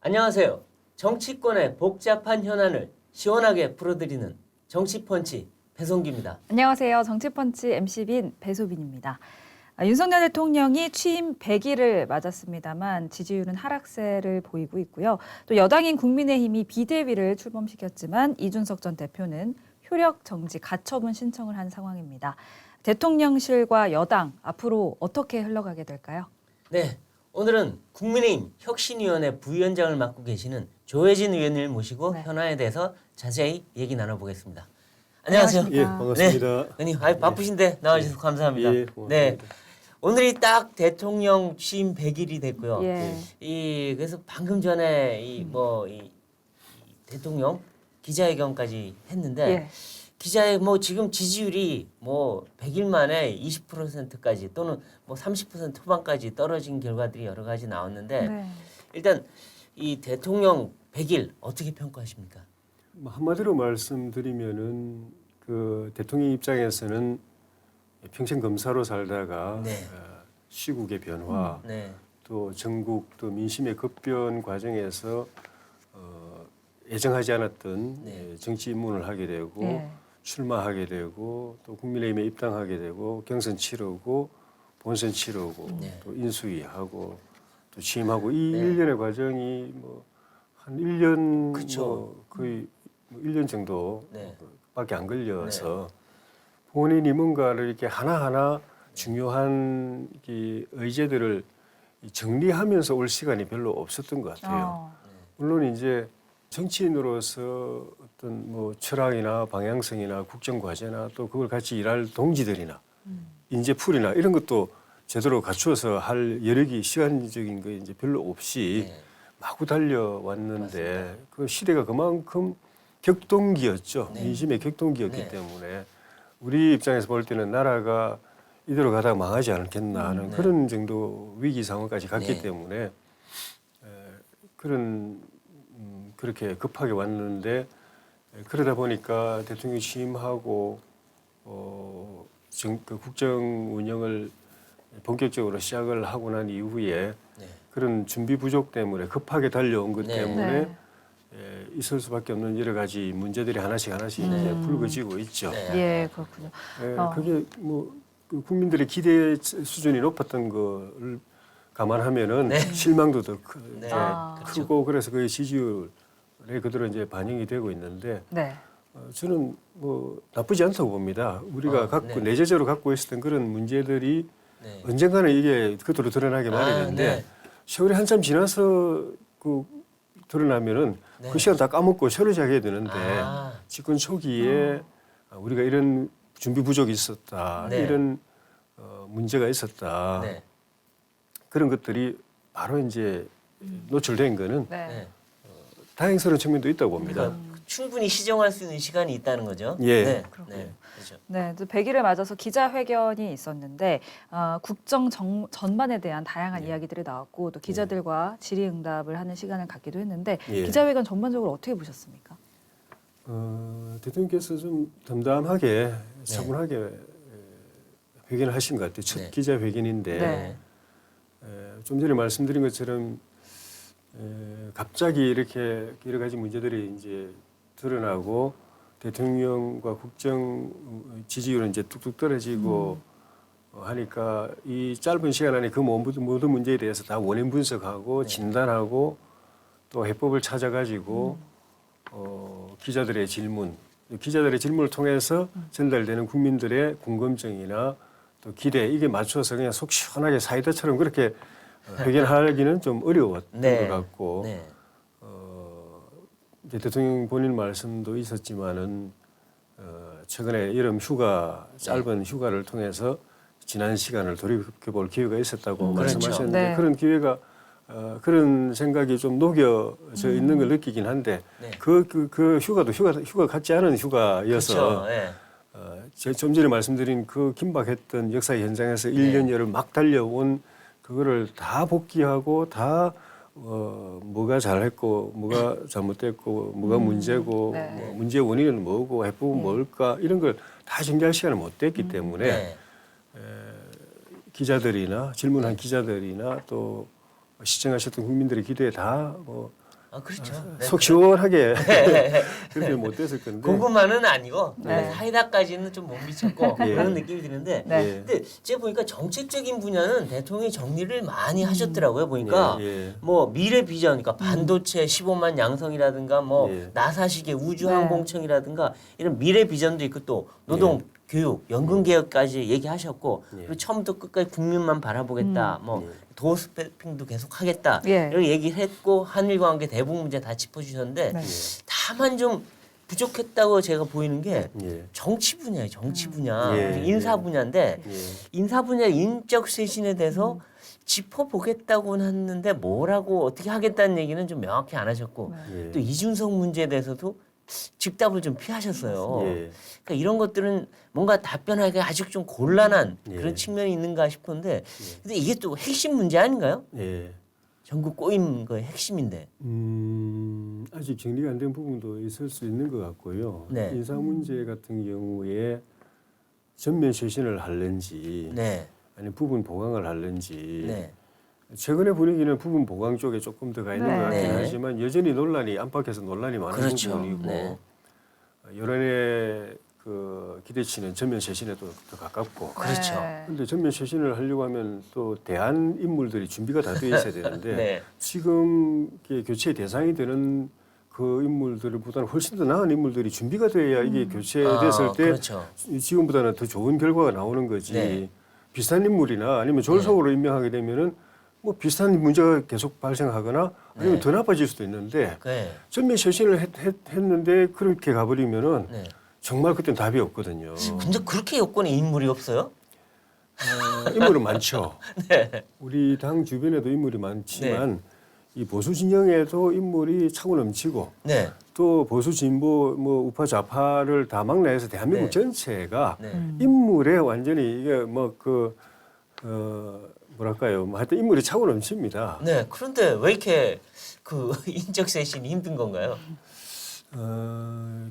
안녕하세요. 정치권의 복잡한 현안을 시원하게 풀어드리는 정치펀치 배성기입니다. 안녕하세요. 정치펀치 MC빈 배소빈입니다. 윤석열 대통령이 취임 100일을 맞았습니다만 지지율은 하락세를 보이고 있고요. 또 여당인 국민의힘이 비대위를 출범시켰지만 이준석 전 대표는 효력 정지 가처분 신청을 한 상황입니다. 대통령실과 여당 앞으로 어떻게 흘러가게 될까요? 네, 오늘은 국민의힘 혁신위원회 부위원장을 맡고 계시는 조혜진 의원을 모시고 네. 현안에 대해서 자세히 얘기 나눠보겠습니다. 안녕하세요. 안녕하십니까. 예, 반갑습니다. 네, 의원님 바쁘신데 나와주셔서 감사합니다. 예, 고맙습니다. 네, 오늘이 딱 대통령 취임 100일이 됐고요. 예. 그래서 방금 전에 이 대통령 기자회견까지 했는데 예. 기자의 지금 지지율이 100일 만에 20%까지 또는 30% 후반까지 떨어진 결과들이 여러 가지 나왔는데 네. 일단 이 대통령 100일 어떻게 평가하십니까? 한마디로 말씀드리면은 그 대통령 입장에서는 평생 검사로 살다가 네. 시국의 변화, 네. 또 전국 또 민심의 급변 과정에서 예정하지 않았던 네. 정치 입문을 하게 되고 예. 출마하게 되고 또 국민의힘에 입당하게 되고 경선 치르고 본선 치르고 네. 또 인수위하고 또 취임하고 이 네. 일련의 과정이 한 1년 그쵸. 거의 1년 정도 네. 밖에 안 걸려서 본인이 뭔가를 이렇게 하나하나 중요한 이 의제들을 정리하면서 올 시간이 별로 없었던 것 같아요. 물론 이제 정치인으로서 어떤 철학이나 방향성이나 국정 과제나 또 그걸 같이 일할 동지들이나 인재풀이나 이런 것도 제대로 갖추어서 할 여력이 시간적인 거 이제 별로 없이 네. 마구 달려왔는데 맞습니다. 그 시대가 그만큼 격동기였죠. 네. 민심의 격동기였기 네. 때문에 우리 입장에서 볼 때는 나라가 이대로 가다가 망하지 않겠나 하는 네. 그런 정도 위기 상황까지 갔기 네. 때문에 그렇게 급하게 왔는데 그러다 보니까 대통령 취임하고 그 국정 운영을 본격적으로 시작을 하고 난 이후에 네. 그런 준비 부족 때문에 급하게 달려온 것 네. 때문에 네. 있을 수밖에 없는 여러 가지 문제들이 하나씩 이제 불거지고 있죠. 네. 예, 그렇군요. 그게 그 국민들의 기대 수준이 높았던 거를 감안하면은 네. 실망도 더 네. 크고 그래서 그 지지율에 그대로 이제 반영이 되고 있는데 네. 저는 나쁘지 않다고 봅니다. 우리가 네. 내재적으로 갖고 있었던 그런 문제들이 네. 언젠가는 이게 그대로 드러나게 마련인데 네. 세월이 한참 지나서 드러나면은 네. 그 시간 다 까먹고 새로 시작해야 되는데 아. 집권 초기에 우리가 이런 준비 부족이 있었다, 네. 이런 문제가 있었다, 네. 그런 것들이 바로 이제 노출된 거는 네. 네. 다행스러운 측면도 있다고 봅니다. 그러니까 충분히 시정할 수 있는 시간이 있다는 거죠. 예. 네. 그렇군요. 네. 그렇죠. 네, 100일을 맞아서 기자회견이 있었는데 국정 전반에 대한 다양한 이야기들이 나왔고 또 기자들과 질의응답을 하는 시간을 갖기도 했는데 예. 기자회견 전반적으로 어떻게 보셨습니까? 대통령께서 좀 담담하게 차분하게 회견을 하신 것 같아요. 첫 네. 기자회견인데 네. 좀 전에 말씀드린 것처럼 갑자기 이렇게 여러 가지 문제들이 이제 드러나고 대통령과 국정 지지율은 이제 뚝뚝 떨어지고 하니까 이 짧은 시간 안에 그 모든 문제에 대해서 다 원인 분석하고 네. 진단하고 또 해법을 찾아가지고 기자들의 질문을 통해서 전달되는 국민들의 궁금증이나 또 기대 이게 맞춰서 그냥 속 시원하게 사이다처럼 그렇게 회견하기는 좀 어려웠던 네. 것 같고 네. 이제 대통령 본인 말씀도 있었지만은 최근에 여름 휴가 짧은 휴가를 통해서 지난 시간을 돌이켜볼 기회가 있었다고 그렇죠. 말씀하셨는데 네. 그런 기회가 그런 생각이 좀 녹여져 있는 걸 느끼긴 한데 네. 그 휴가도 휴가 같지 않은 휴가여서 그렇죠. 네. 좀 전에 말씀드린 그 긴박했던 역사의 현장에서 1년여를 막 달려온 그거를 다 복귀하고 다 뭐가 잘했고 뭐가 잘못됐고 뭐가 문제고 네. 문제의 원인은 뭐고 해법은 뭘까 이런 걸 다 정리할 시간을 못 됐기 때문에 네. 기자들이나 질문한 기자들이나 또 시청하셨던 국민들의 기대에 다 아, 그렇죠. 네. 속 시원하게 그렇게 못 됐을 건데. 고구마는 아니고 네. 사이다까지는 좀 못 미쳤고 예. 그런 느낌이 드는데 네. 근데 제가 보니까 정책적인 분야는 대통령이 정리를 많이 하셨더라고요. 보니까 예. 뭐 미래 비전, 그러니까 반도체 15만 양성이라든가 뭐 예. 나사시계 우주항공청이라든가 이런 미래 비전도 있고 또 노동 교육, 연금 개혁까지 얘기하셨고 그리고 처음부터 끝까지 국민만 바라보겠다. 뭐 도어 스태핑도 계속 하겠다. 예. 이런 얘기를 했고 한일 관계 대북 문제 다 짚어주셨는데 네. 다만 좀 부족했다고 제가 보이는 게 예. 정치 분야예요. 정치 분야, 예. 인사 분야인데 예. 인사 분야 인적 쇄신에 대해서 짚어보겠다고는 했는데 뭐라고 어떻게 하겠다는 얘기는 좀 명확히 안 하셨고 예. 또 이준석 문제에 대해서도 즉답을 좀 피하셨어요. 예. 그러니까 이런 것들은 뭔가 답변하기가 아직 좀 곤란한 예. 그런 측면이 있는가 싶은데 근데 이게 또 핵심 문제 아닌가요? 예. 전국 꼬임 거의 핵심인데. 아직 정리가 안 된 부분도 있을 수 있는 것 같고요. 네. 인사 문제 같은 경우에 전면 쇄신을 할는지 네, 아니면 부분 보강을 할는지 네, 최근의 분위기는 부분 보강 쪽에 조금 더 가 있는 네. 것 같긴 네. 하지만 여전히 논란이 안팎에서 논란이 많은 그렇죠. 부분이고 네. 여론의 그 기대치는 전면 쇄신에도 더 가깝고 그렇죠. 그런데 전면 쇄신을 하려고 하면 또 대안 인물들이 준비가 다 되어 있어야 되는데 네. 지금 이게 교체 대상이 되는 그 인물들보다는 훨씬 더 나은 인물들이 준비가 돼야 이게 교체됐을 때 그렇죠. 지금보다는 더 좋은 결과가 나오는 거지. 네. 비슷한 인물이나 아니면 졸속으로 임명하게 되면은 뭐 비슷한 문제가 계속 발생하거나 아니면 네. 더 나빠질 수도 있는데 네. 전면 쇄신을 했는데 그렇게 가버리면은 네. 정말 그때는 답이 없거든요. 근데 그렇게 여권에 인물이 없어요? 인물은 많죠. 네. 우리 당 주변에도 인물이 많지만 이 보수 진영에도 인물이 차고 넘치고 네. 또 보수 진보 뭐 우파 좌파를 다 막내해서 대한민국 네. 전체가 네. 인물에 완전히 이게 뭐 뭐랄까요, 뭐 하여튼 인물이 차고 넘칩니다. 네. 그런데 왜 이렇게 그 인적 쇄신이 힘든 건가요?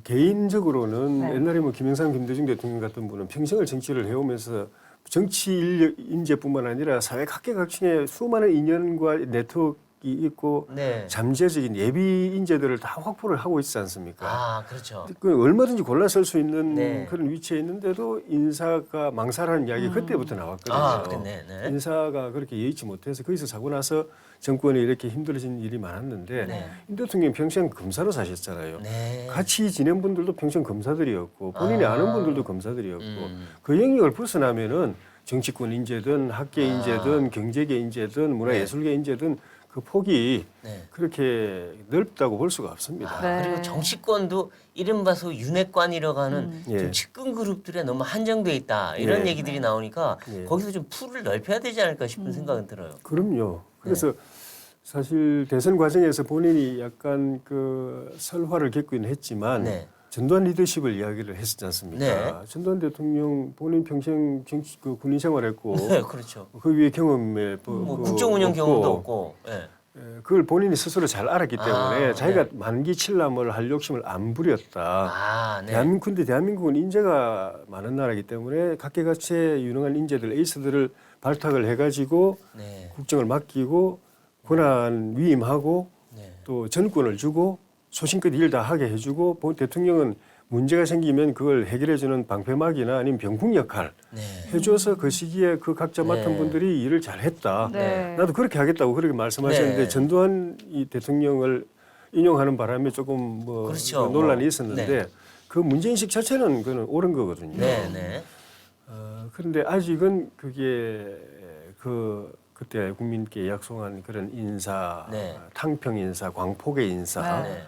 개인적으로는 네. 옛날에 뭐 김영삼, 김대중 대통령 같은 분은 평생을 정치를 해오면서 정치 인력 인재뿐만 아니라 사회 각계각층의 수많은 인연과 네트워크가 있고 네. 잠재적인 예비 인재들을 다 확보를 하고 있지 않습니까? 아, 그렇죠. 그 얼마든지 골라 쓸 수 있는 네. 그런 위치에 있는데도 인사가 망사라는 이야기 그때부터 나왔거든요. 아, 네, 네. 인사가 그렇게 예의치 못해서 거기서 사고 나서 정권이 이렇게 힘들어진 일이 많았는데 네. 임 대통령 평생 검사로 사셨잖아요. 네. 같이 지낸 분들도 평생 검사들이었고 본인이 아. 아는 분들도 검사들이었고 음. 그 영역을 벗어나면은 정치권 인재든 학계 인재든 경제계 인재든 문화예술계 인재든 그 폭이 네. 그렇게 넓다고 볼 수가 없습니다. 네. 그리고 정치권도 이른바 소 윤핵관이라고 하는 예. 좀 측근 그룹들에 너무 한정돼 있다 이런 예. 얘기들이 나오니까 예. 거기서 좀 풀을 넓혀야 되지 않을까 싶은 생각은 들어요. 그럼요. 그래서 사실 대선 과정에서 본인이 약간 그 설화를 겪기는 했지만 네. 전두환 리더십을 이야기를 했었지 않습니까? 네. 전두환 대통령 본인 평생 정치 그 군인 생활했고 네, 그렇죠. 그 위에 경험에 뭐 국정운영 경험도 없고. 예. 그걸 본인이 스스로 잘 알았기 때문에 아, 자기가 네. 만기 칠남을 할 욕심을 안 부렸다. 아, 네. 근데 대한민국은 인재가 많은 나라이기 때문에 각계각층의 유능한 인재들, 에이스들을 발탁을 해가지고 네. 국정을 맡기고 권한 위임하고 네. 또 전권을 주고 소신껏 일 다 하게 해주고 대통령은 문제가 생기면 그걸 해결해주는 방패막이나 아니면 병국 역할 네. 해줘서 그 시기에 그 각자 맡은 네. 분들이 일을 잘했다. 네. 나도 그렇게 하겠다고 그렇게 말씀하셨는데 네. 전두환 이 대통령을 인용하는 바람에 조금 뭐 그렇죠. 논란이 뭐. 있었는데 네. 그 문제인식 자체는 그는 옳은 거거든요. 네, 네. 그런데 아직은 그게 그때 국민께 약속한 그런 인사, 네. 탕평 인사, 광폭의 인사, 네.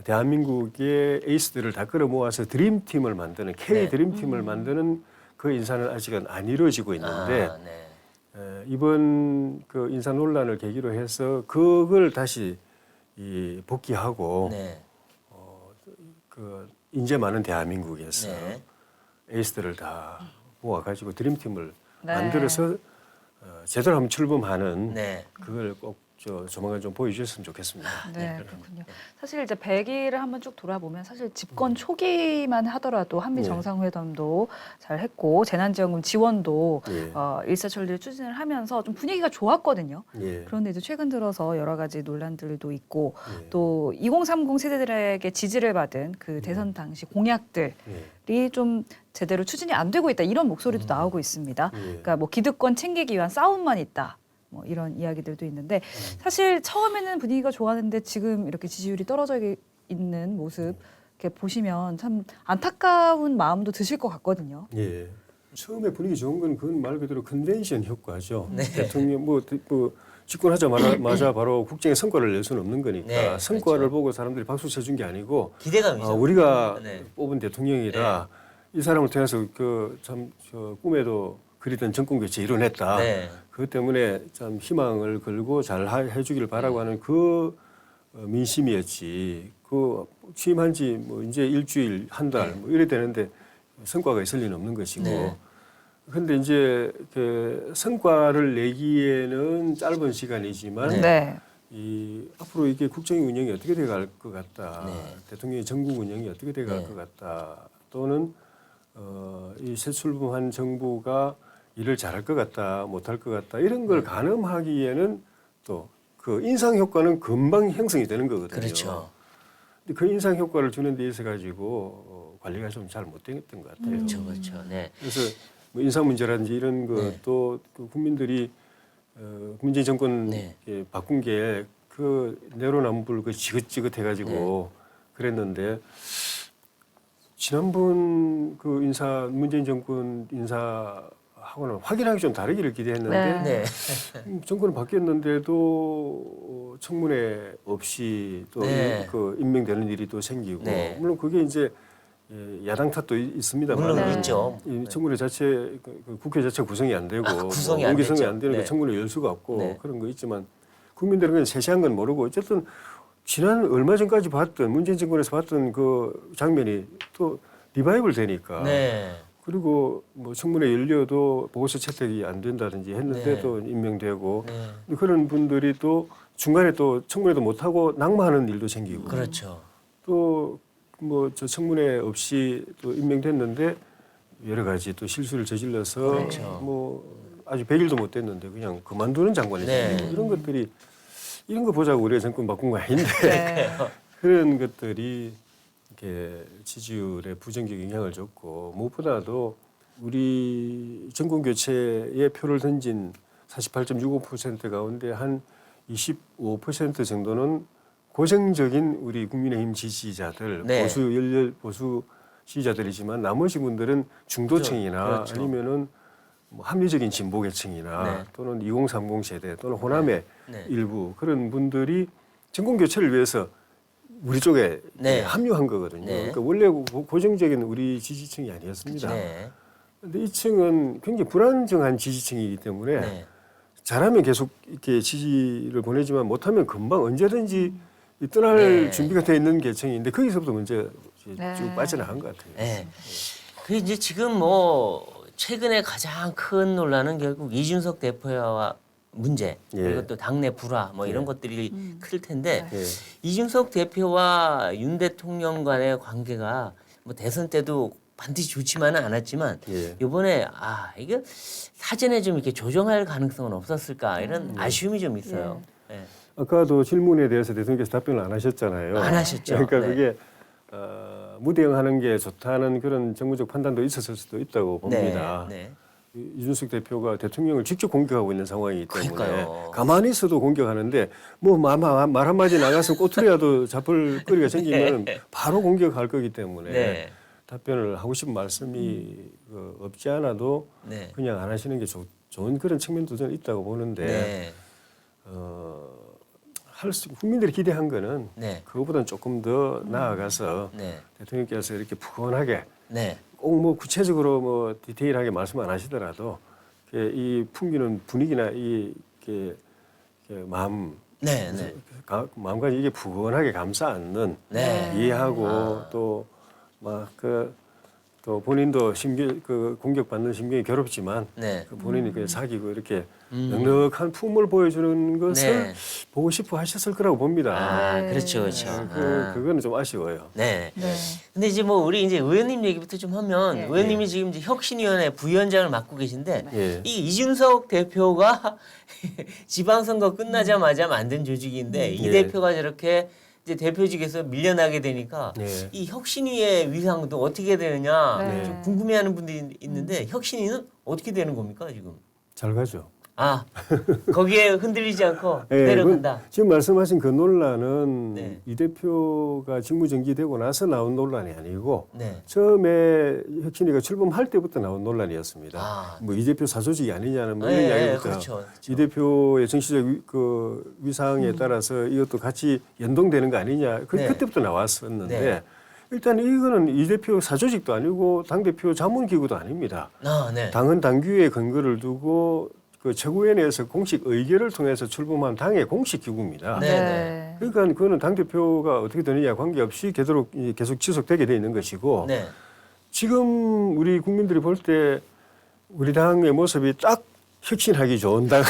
대한민국의 에이스들을 다 끌어모아서 드림팀을 만드는 K 네. 드림팀을 만드는 그 인사는 아직은 안 이루어지고 있는데 아, 네. 이번 그 인사 논란을 계기로 해서 그걸 다시 복귀하고 네. 그 인재 많은 대한민국에서 네. 에이스들을 다 모아가지고 드림팀을 네. 만들어서 제대로 한번 출범하는 네. 그걸 꼭 조만간 좀 보여주셨으면 좋겠습니다. 네, 그렇군요. 사실 이제 100일을 한번 쭉 돌아보면 사실 집권 초기만 하더라도 한미 네. 정상회담도 잘 했고 재난지원금 지원도 예. 일사천리를 추진을 하면서 좀 분위기가 좋았거든요. 예. 그런데 이제 최근 들어서 여러 가지 논란들도 있고 예. 또 2030 세대들에게 지지를 받은 그 대선 당시 공약들이 예. 좀 제대로 추진이 안 되고 있다 이런 목소리도 나오고 있습니다. 예. 그러니까 뭐 기득권 챙기기 위한 싸움만 있다. 뭐 이런 이야기들도 있는데 사실 처음에는 분위기가 좋았는데 지금 이렇게 지지율이 떨어져 있는 모습 이렇게 보시면 참 안타까운 마음도 드실 것 같거든요. 예. 처음에 분위기 좋은 건 그건 말 그대로 컨벤션 효과죠. 네. 대통령 뭐 집권하자마자 바로 국정의 성과를 낼 수는 없는 거니까 네, 성과를 그렇죠. 보고 사람들이 박수 쳐준 게 아니고 기대감이죠. 우리가 네. 뽑은 대통령이라 이 사람을 통해서 저 꿈에도 그리던 정권 교체 이뤄냈다. 네. 그것 때문에 참 희망을 걸고 잘 해주기를 바라고 하는 그 민심이었지. 그 취임한 지 뭐 이제 일주일, 한 달 뭐 이래 되는데 성과가 있을 리는 없는 것이고. 네. 근데 이제 그 성과를 내기에는 짧은 시간이지만 네. 이 앞으로 이게 국정의 운영이 어떻게 돼갈 것 같다. 네. 대통령의 전국 운영이 어떻게 돼갈 네. 것 같다. 또는 이 새 출범한 정부가 일을 잘할 것 같다, 못할 것 같다 이런 걸 가늠하기에는 또 그 인상 효과는 금방 형성이 되는 거거든요. 그렇죠. 근데 그 인상 효과를 주는 데 있어 가지고 관리가 좀 잘 못됐던 것 같아요. 그렇죠, 그렇죠. 네. 그래서 뭐 인사 문제라든지 이런 것도 그 국민들이 문재인 정권 네. 바꾼 게 그 내로남불 그 지긋지긋해가지고 그랬는데 지난번 그 문재인 정권 인사하고는 확연하게 좀 다르기를 기대했는데 네. 정권이 바뀌었는데도 청문회 없이 또 네. 그 임명되는 일이 또 생기고 네. 물론 그게 이제 야당 탓도 있습니다만 물론 네. 있죠. 이 청문회 자체 그 국회 자체 구성이 안 되고 구성이 안 공개성이 됐죠. 안 되니까 네. 청문회 열 수가 없고 네. 그런 거 있지만 국민들은 그냥 세세한 건 모르고 어쨌든 지난 얼마 전까지 봤던 문재인 정권에서 봤던 그 장면이 또 리바이벌 되니까 네. 그리고 뭐 청문회 열려도 보고서 채택이 안 된다든지 했는데 네. 또 임명되고 네. 그런 분들이 또 중간에 또 청문회도 못 하고 낙마하는 일도 생기고 그렇죠. 또 뭐 저 청문회 없이 또 임명됐는데 여러 가지 또 실수를 저질러서 그렇죠. 뭐 아직 100일도 못 됐는데 그냥 그만두는 장관이 네. 생기고 이런 것들이 이런 거 보자고 우리가 정권 바꾼 거 아닌데 네. 그런 것들이 이렇게 지지율에 부정적 영향을 줬고 무엇보다도 우리 정권 교체에 표를 던진 48.65% 가운데 한 25% 정도는 고정적인 우리 국민의힘 지지자들 네. 보수 지지자들이지만 나머지 분들은 중도층이나 그렇죠. 아니면은 뭐 합리적인 진보계층이나 네. 또는 2030 세대 또는 호남의 네. 일부 그런 분들이 정권 교체를 위해서 우리 쪽에 네. 합류한 거거든요. 네. 그러니까 원래 고정적인 우리 지지층이 아니었습니다. 네. 근데 이 층은 굉장히 불안정한 지지층이기 때문에 네. 잘하면 계속 이렇게 지지를 보내지만 못하면 금방 언제든지 떠날 네. 준비가 돼 있는 계층인데 거기서부터 문제가 쭉 네. 빠져나간 것 같아요. 네. 그 이제 지금 뭐 최근에 가장 큰 논란은 결국 이준석 대표와 문제 예. 그리고 또 당내 불화 뭐 이런 것들이 클 텐데 예. 이준석 대표와 윤 대통령 간의 관계가 뭐 대선 때도 반드시 좋지만은 않았지만 예. 이번에 이게 사전에 좀 이렇게 조정할 가능성은 없었을까 이런 아쉬움이 좀 있어요. 예. 아까도 질문에 대해서 대통령께서 답변을 안 하셨잖아요. 안 하셨죠. 그러니까 네. 그게 무대응하는 게 좋다는 그런 정무적 판단도 있었을 수도 있다고 봅니다. 네. 이준석 대표가 대통령을 직접 공격하고 있는 상황이기 때문에 그러니까요. 가만히 있어도 공격하는데 뭐 말 한마디 나가서 꼬투리라도 잡을 거리가 생기면 바로 공격할 거기 때문에 네. 답변을 하고 싶은 말씀이 없지 않아도 네. 그냥 안 하시는 게 좋은 그런 측면도 저는 있다고 보는데 네. 국민들이 기대한 거는 네. 그거보다는 조금 더 나아가서 네. 대통령께서 이렇게 푸근하게 네. 꼭 뭐 구체적으로 뭐 디테일하게 말씀 안 하시더라도 이 풍기는 분위기나 이게 마음 네. 네. 마음까지 이게 푸근하게 감싸 안는 네. 이해하고 또 막 또 본인도 그 공격받는 심경이 괴롭지만 네. 그 본인이 그 사귀고 이렇게 넉넉한 품을 보여주는 것을 네. 보고 싶어 하셨을 거라고 봅니다. 아, 네. 그렇죠, 그렇죠. 그거는 좀 아쉬워요. 네. 네. 근데 이제 뭐 우리 이제 의원님 얘기부터 좀 하면 네. 의원님이 지금 이제 혁신위원회 부위원장을 맡고 계신데 예. 이 이준석 대표가 지방선거 끝나자마자 만든 조직인데 이 예. 대표가 저렇게 이제 대표직에서 밀려나게 되니까 예. 이 혁신위의 위상도 어떻게 되느냐 네. 좀 궁금해하는 분들이 있는데 혁신위는 어떻게 되는 겁니까 지금? 잘 가죠. 아 거기에 흔들리지 않고 예, 내려간다. 지금 말씀하신 그 논란은 네. 이 대표가 직무정지되고 나서 나온 논란이 아니고 네. 처음에 혁신위가 출범할 때부터 나온 논란이었습니다. 아. 뭐 이 대표 사조직이 아니냐는 뭐 네, 이런 이야기부터 그렇죠, 그렇죠. 이 대표의 정치적 그 위상에 따라서 이것도 같이 연동되는 거 아니냐. 네. 그때부터 나왔었는데 네. 일단 이거는 이 대표 사조직도 아니고 당대표 자문기구도 아닙니다. 아, 네. 당은 당규에 근거를 두고 그 최고위원회에서 공식 의결을 통해서 출범한 당의 공식 기구입니다. 네. 그러니까 그거는 당 대표가 어떻게 되느냐 관계없이 계속 지속되게 돼 있는 것이고 네. 지금 우리 국민들이 볼 때 우리 당의 모습이 딱 혁신하기 좋은 당,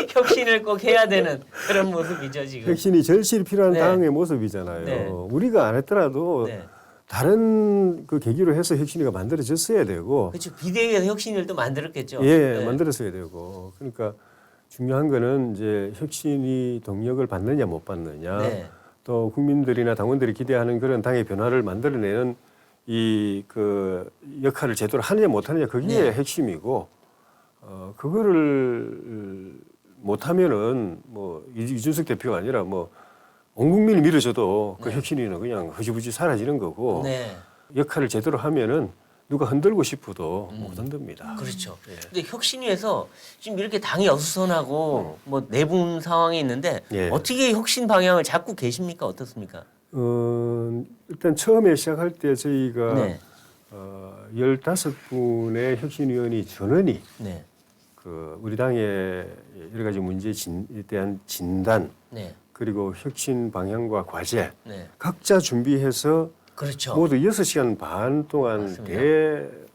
혁신을 꼭 해야 되는 그런 모습이죠 지금. 혁신이 절실히 필요한 네. 당의 모습이잖아요. 네. 우리가 안 했더라도 네. 다른 그 계기로 해서 혁신이가 만들어졌어야 되고 그렇죠. 비대위에서 혁신을 또 만들었겠죠. 예, 네. 만들었어야 되고 그러니까 중요한 거는 이제 혁신이 동력을 받느냐 못 받느냐 네. 또 국민들이나 당원들이 기대하는 그런 당의 변화를 만들어내는 이 그 역할을 제대로 하느냐 못 하느냐 그게 네. 핵심이고 그거를 못하면은 뭐 이준석 대표가 아니라 뭐 온 국민이 밀어줘도 그 네. 혁신위는 그냥 흐지부지 사라지는 거고 네. 역할을 제대로 하면은 누가 흔들고 싶어도 못 흔듭니다. 그렇죠. 예. 근데 혁신위에서 지금 이렇게 당이 어수선하고 뭐 내분 상황이 있는데 예. 어떻게 혁신 방향을 잡고 계십니까? 어떻습니까? 일단 처음에 시작할 때 저희가 네. 15분의 혁신위원이 전원이 네. 그 우리 당의 여러 가지 문제에 대한 진단 네. 그리고 혁신 방향과 과제 네. 각자 준비해서 그렇죠. 모두 6시간 반 동안 맞습니다.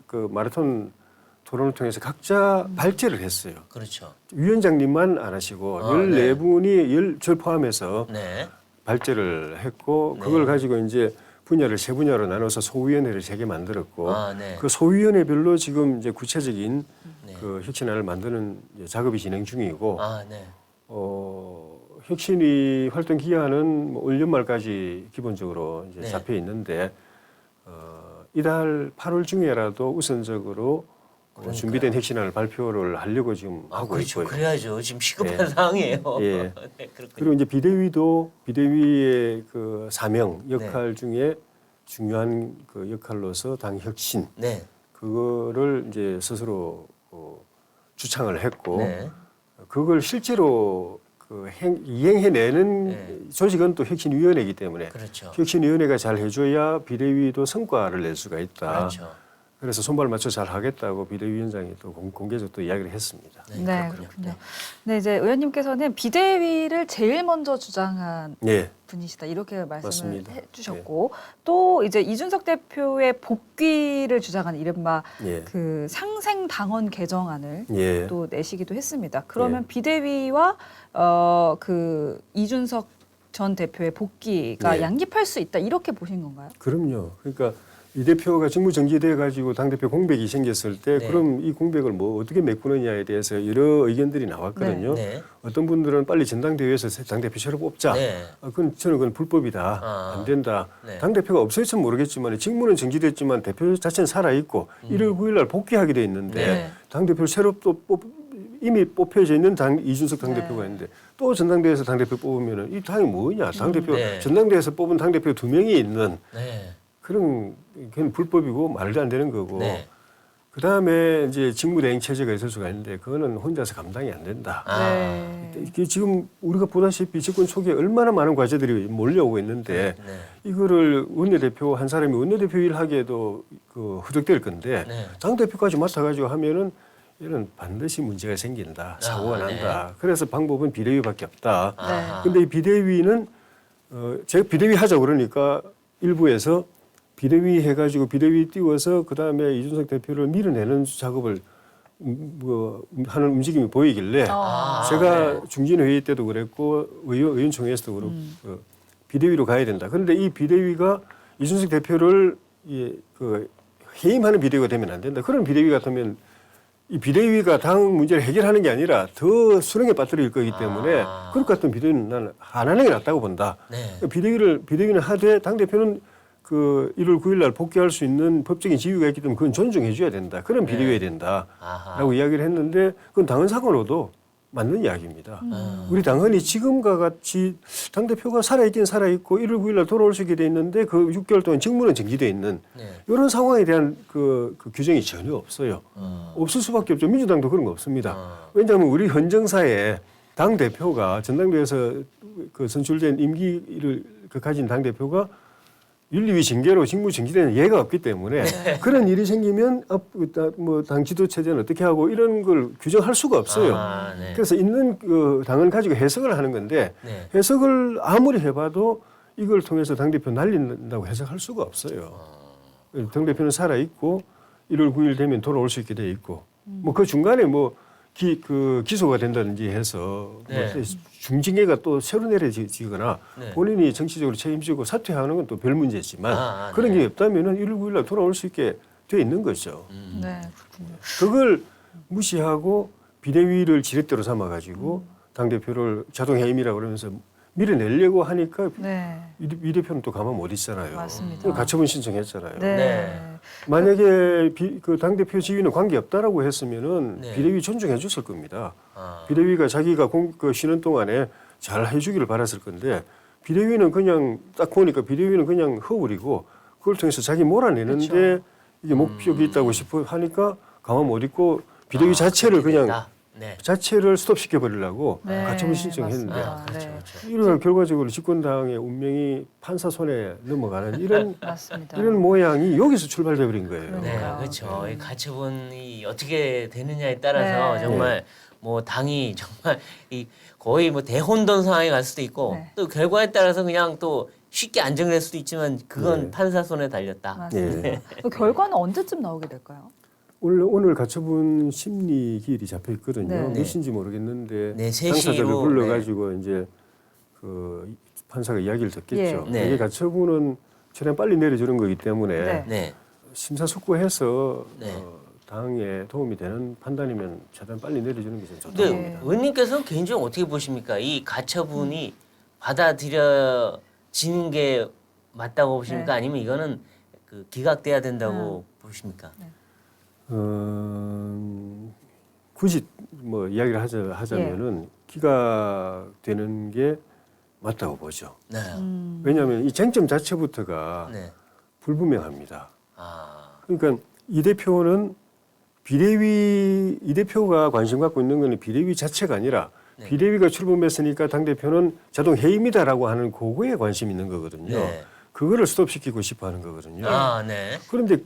그 마라톤 토론을 통해서 각자 발제를 했어요. 그렇죠. 위원장님만 안 하시고 아, 14분이 저 포함해서 네. 발제를 했고 네. 그걸 가지고 이제 분야를 세 분야로 나눠서 소위원회를 3개 만들었고 아, 네. 그 소위원회별로 지금 이제 구체적인 네. 그 혁신안을 만드는 이제 작업이 진행 중이고 아, 네. 혁신위 활동 기한은 뭐 올 연말까지 기본적으로 이제 네. 잡혀 있는데 이달 8월 중에라도 우선적으로 준비된 혁신안을 발표를 하려고 지금 아, 하고 그렇죠. 있고요. 그래야죠. 지금 시급한 예. 상황이에요. 예. 네, 그렇군요. 그리고 이제 비대위의 그 사명 역할 중에 중요한 그 역할로서 당 혁신 네. 그거를 이제 스스로 주창을 했고 네. 그걸 실제로 그 이행해내는 네. 조직은 또 혁신위원회이기 때문에 그렇죠. 혁신위원회가 잘 해줘야 비대위도 성과를 낼 수가 있다. 그렇죠. 그래서 손발 맞춰 잘 하겠다고 비대위원장이 또 공개적으로 또 이야기를 했습니다. 네, 그렇군요. 네, 이제 의원님께서는 비대위를 제일 먼저 주장한 예. 분이시다 이렇게 말씀을 맞습니다. 해주셨고 또 이제 이준석 대표의 복귀를 주장하는 이른바 예. 그 상생 당원 개정안을 예. 또 내시기도 했습니다. 그러면 비대위와 그 이준석 전 대표의 복귀가 예. 양립할 수 있다 이렇게 보신 건가요? 그럼요. 그러니까 이 대표가 직무정지돼 가지고 당대표 공백이 생겼을 때 네. 그럼 이 공백을 뭐 어떻게 메꾸느냐에 대해서 여러 의견들이 나왔거든요. 네. 어떤 분들은 빨리 전당대회에서 당대표 새로 뽑자. 네. 저는 그건 불법이다. 아. 안 된다. 네. 당대표가 없어졌으면 모르겠지만 직무는 정지됐지만 대표 자체는 살아있고 1월 9일 날 복귀하게 돼 있는데 네. 당대표를 새로 또 이미 뽑혀져 있는 이준석 당대표가 네. 있는데 또 전당대회에서 당대표 뽑으면 이 당이 뭐냐. 당대표 네. 전당대회에서 뽑은 당대표 2명이 있는 네. 그런 그건 불법이고 말도 안 되는 거고 네. 그 다음에 이제 직무대행 체제가 있을 수가 있는데 그거는 혼자서 감당이 안 된다. 아. 네. 이게 지금 우리가 보다시피 정권 초기에 얼마나 많은 과제들이 몰려오고 있는데 네. 이거를 원내대표 한 사람이 원내대표 일 하기에도 그 허덕될 건데 네. 당대표까지 맡아가지고 하면은 이런 반드시 문제가 생긴다. 사고가 아, 난다. 그래서 방법은 비대위밖에 없다. 아하. 근데 이 비대위는 제가 비대위 하자 그러니까 일부에서 비대위 해가지고 비대위 띄워서 그 다음에 이준석 대표를 밀어내는 작업을 하는 움직임이 보이길래 제가 중진 회의 때도 그랬고 의원총회에서도 그렇고 비대위로 가야 된다. 그런데 이 비대위가 이준석 대표를 해임하는 비대위가 되면 안 된다. 그런 비대위 같으면 이 비대위가 당 문제를 해결하는 게 아니라 더 수렁에 빠뜨릴 거기 때문에 그럴 것 같은 비대위는 나는 안 하는 게 낫다고 본다. 네. 비대위는 하되 당 대표는 1월 9일 날 복귀할 수 있는 법적인 지위가 있기 때문에 그건 존중해 줘야 된다. 그런 비대위가 된다라고 이야기를 했는데 그건 당헌상으로도 맞는 이야기입니다. 우리 당헌이 지금과 같이 당 대표가 살아있긴 살아있고 1월 9일 날 돌아올 수 있게 돼 있는데 그 6개월 동안 직무는 정지돼 있는 이런 상황에 대한 그 규정이 전혀 없어요. 없을 수밖에 없죠. 민주당도 그런 거 없습니다. 왜냐하면 우리 헌정사에 당 대표가 전당대회에서 그 선출된 임기를 가진 당 대표가 윤리위 징계로 직무 정지되는 예가 없기 때문에 그런 일이 생기면 당 지도 체제는 어떻게 하고 이런 걸 규정할 수가 없어요. 그래서 있는 그 당을 가지고 해석을 하는 건데 해석을 아무리 해봐도 이걸 통해서 당 대표 날린다고 해석할 수가 없어요. 당 대표는 살아 있고 1월 9일 되면 돌아올 수 있게 돼 있고 뭐 그 중간에 기소가 된다든지 해서 중징계가 또 새로 내려지거나 본인이 정치적으로 책임지고 사퇴하는 건 또 별 문제지만 그런 게 없다면은 1월 9일 날 돌아올 수 있게 돼 있는 거죠. 네, 그렇군요. 그걸 무시하고 비대위를 지렛대로 삼아가지고 당 대표를 자동 해임이라고 그러면서 밀어내려고 하니까 이 대표는 또 가만 못 있잖아요. 맞습니다. 가처분 신청했잖아요. 네. 만약에 그 당대표 지위는 관계없다라고 했으면은 비대위 존중해 줬을 겁니다. 비대위가 자기가 쉬는 동안에 잘 해주기를 바랐을 건데 비대위는 그냥 딱 보니까 비대위는 그냥 허울이고 그걸 통해서 자기 몰아내는데 이게 목표가 있다고 싶어 하니까 가만 못 있고 비대위 자체를 그냥 자체를 스톱시켜 버리려고 가처분 신청했는데 이런 결과적으로 집권당의 운명이 판사 손에 넘어가는 이런 이런 모양이 여기서 출발돼 버린 거예요. 네, 그렇죠. 이 가처분이 어떻게 되느냐에 따라서 정말 뭐 당이 정말 거의 뭐 대혼돈 상황에 갈 수도 있고 또 결과에 따라서 그냥 또 쉽게 안정될 수도 있지만 그건 판사 손에 달렸다. 맞습니다. 그 결과는 언제쯤 나오게 될까요? 오늘 가처분 심리 기일이 잡혀 있거든요. 몇 시인지 모르겠는데 당사자를 불러가지고 이제 그 판사가 이야기를 듣겠죠. 이게 가처분은 최대한 빨리 내려주는 거기 때문에 심사숙고해서 당에 도움이 되는 판단이면 최대한 빨리 내려주는 게 좋다고 봅니다. 의원님께서는 개인적으로 어떻게 보십니까? 이 가처분이 받아들여지는 게 맞다고 보십니까? 아니면 이거는 기각돼야 된다고 보십니까? 굳이 뭐 이야기를 하자면은 기각되는 게 맞다고 보죠. 왜냐하면 이 쟁점 자체부터가 불분명합니다. 그러니까 이 대표는 이 대표가 관심 갖고 있는 거는 비대위 자체가 아니라 비대위가 출범했으니까 당 대표는 자동 해임이다라고 하는 그거에 관심 있는 거거든요. 그거를 스톱시키고 싶어하는 거거든요. 그런데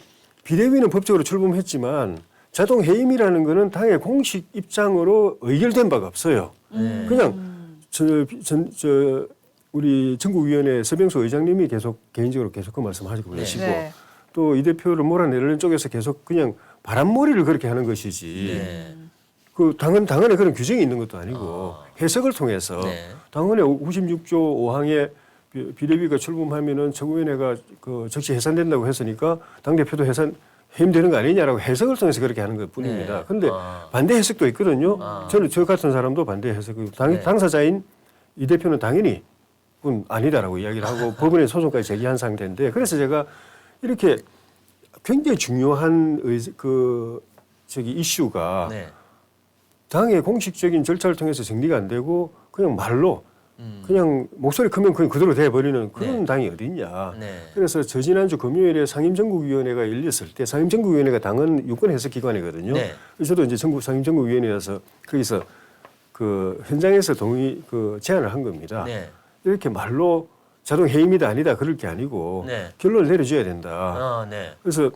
비대위는 법적으로 출범했지만 자동 해임이라는 거는 당의 공식 입장으로 의결된 바가 없어요. 그냥 우리 전국위원회 서병수 의장님이 개인적으로 계속 그 말씀하시고 계시고 또 이 대표를 몰아내려는 쪽에서 계속 그냥 바람몰이를 그렇게 하는 것이지. 그 당헌에 그런 규정이 있는 것도 아니고 해석을 통해서 당헌의 96조 5항에 비대위가 출범하면은 최고위원회가 적시 해산된다고 했으니까 당 대표도 해임되는 거 아니냐라고 해석을 통해서 그렇게 하는 것 뿐입니다. 그런데 반대 해석도 있거든요. 저는 저 같은 사람도 반대 해석이고 당사자인 이 대표는 당연히 그건 아니다라고 이야기를 하고 법원에 소송까지 제기한 상태인데 그래서 제가 이렇게 굉장히 중요한 이슈가 당의 공식적인 절차를 통해서 정리가 안 되고 그냥 말로 그냥 목소리 크면 그냥 그대로 돼버리는 그런 당이 어디 있냐. 그래서 지난주 금요일에 상임정국위원회가 열렸을 때 상임정국위원회가 당헌 유권 해석 기관이거든요. 저도 이제 상임정국위원회여서 거기서 그 현장에서 제안을 한 겁니다. 이렇게 말로 자동 해임이다 아니다 그럴 게 아니고 결론을 내려줘야 된다. 그래서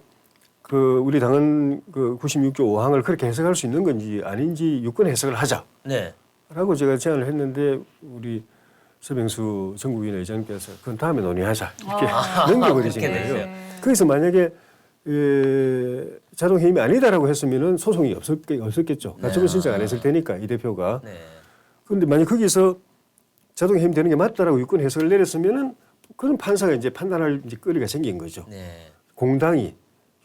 우리 당헌 96조 5항을 그렇게 해석할 수 있는 건지 아닌지 유권 해석을 하자. 라고 제가 제안을 했는데 우리 서병수 전국위원 의장께서 그건 다음에 논의하자 이렇게 그렇게 넘겨버리시잖아요. 됐어요. 거기서 만약에 자동 해임이 아니다라고 했으면은 소송이 없었겠죠. 가처분 신청 안 했을 테니까 이 대표가. 네. 그런데 만약 거기서 자동 해임되는 게 맞다라고 유권 해석을 내렸으면은 그런 판사가 이제 판단할 이제 거리가 생긴 거죠. 네. 공당이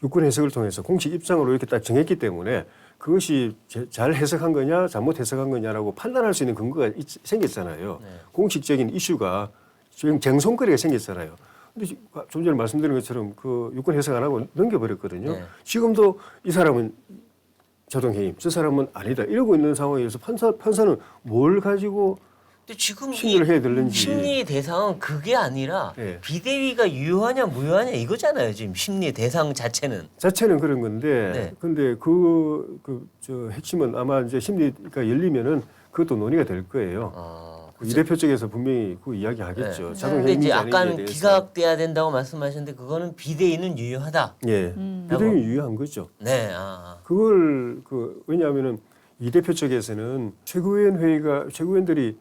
유권 해석을 통해서 공식 입장으로 이렇게 딱 정했기 때문에 그것이 잘 해석한 거냐 잘못 해석한 거냐라고 판단할 수 있는 근거가 생겼잖아요. 네. 공식적인 이슈가 지금 쟁송거리가 생겼잖아요. 근데 좀 전에 말씀드린 것처럼 그 유권 해석 안 하고 넘겨버렸거든요. 네. 지금도 이 사람은 자동 해임, 저 사람은 아니다 이러고 있는 상황에서 판사는 뭘 가지고 근데 지금 심리를 해야 되는지. 심리의 대상은 그게 아니라 네. 비대위가 유효하냐 무효하냐 이거잖아요. 지금 심리의 대상 자체는. 자체는 그런 건데, 네. 근데 저 핵심은 아마 이제 심리가 열리면은 그것도 논의가 될 거예요. 이 대표 쪽에서 분명히 그 이야기 하겠죠. 네. 자동 근데 해임인지 이제 아닌지에 약간 대해서. 기각돼야 된다고 말씀하셨는데 그거는 비대위는 유효하다. 예, 비대위 유효한 거죠. 네. 그걸 왜냐하면은 이 대표 쪽에서는 최고위원들이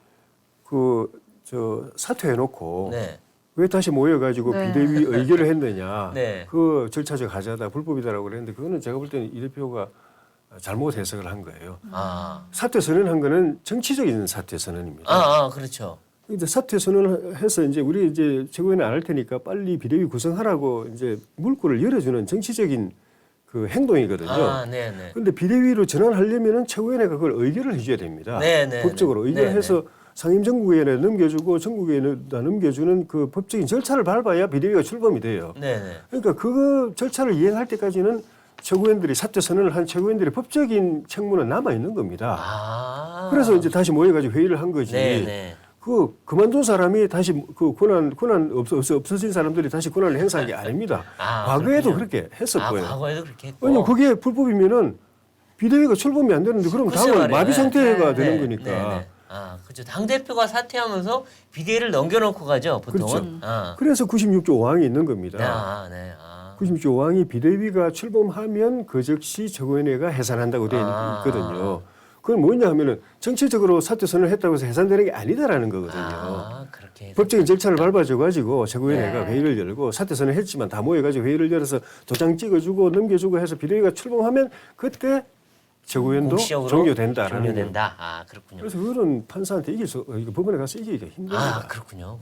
사퇴해놓고 네. 왜 다시 모여가지고 네. 비대위 의결을 했느냐. 네. 그 절차적 하자다 불법이다라고 그랬는데 그거는 제가 볼 때는 이 대표가 잘못 해석을 한 거예요. 사퇴 선언한 거는 정치적인 사퇴 선언입니다. 그렇죠. 이제 사퇴 선언을 해서 이제 우리 이제 최고위원회 안 할 테니까 빨리 비대위 구성하라고 이제 물꼬를 열어주는 정치적인 그 행동이거든요. 네네. 그런데 비대위로 전환하려면은 최고위원회가 그걸 의결을 해줘야 됩니다. 네네. 법적으로 의결해서 상임정국위원회에 넘겨주고 전국위원회에다 넘겨주는 그 법적인 절차를 밟아야 비대위가 출범이 돼요. 네네. 그러니까 그 절차를 이행할 때까지는 최고위원들이 사퇴 선언을 한 최고위원들의 법적인 책무는 남아 있는 겁니다. 그래서 이제 다시 모여가지고 회의를 한 거지. 네네. 그만둔 사람이 다시 그 권한 없어진 사람들이 다시 권한을 행사한 게 아닙니다. 과거에도 그렇군요. 그렇게 했었고요. 과거에도 그렇게 했고. 왜냐면 그게 불법이면은 비대위가 출범이 안 되는데 그럼 글쎄 당은 말이에요. 마비 상태가 네. 되는 네. 거니까. 네네. 그렇죠. 당 대표가 사퇴하면서 비대위를 넘겨놓고 가죠. 보통은. 그렇죠. 그래서 96조 5항이 있는 겁니다. 네. 96조 5항이 비대위가 출범하면 그 즉시 최고위원회가 해산한다고 되어 있거든요. 그건 뭐냐 하면은 정치적으로 사퇴 선언을 했다고 해서 해산되는 게 아니다라는 거거든요. 그렇게. 법적인 절차를 밟아줘가지고 최고위원회가 네. 회의를 열고 사퇴 선언을 했지만 다 모여가지고 회의를 열어서 도장 찍어주고 넘겨주고 해서 비대위가 출범하면 그때 최고위원도 공식적으로 종료된다라는 거예요. 종료된다. 그렇군요. 그래서 그거는 판사한테 이거 법원에 가서 이기기가 힘듭니다. 그렇군요.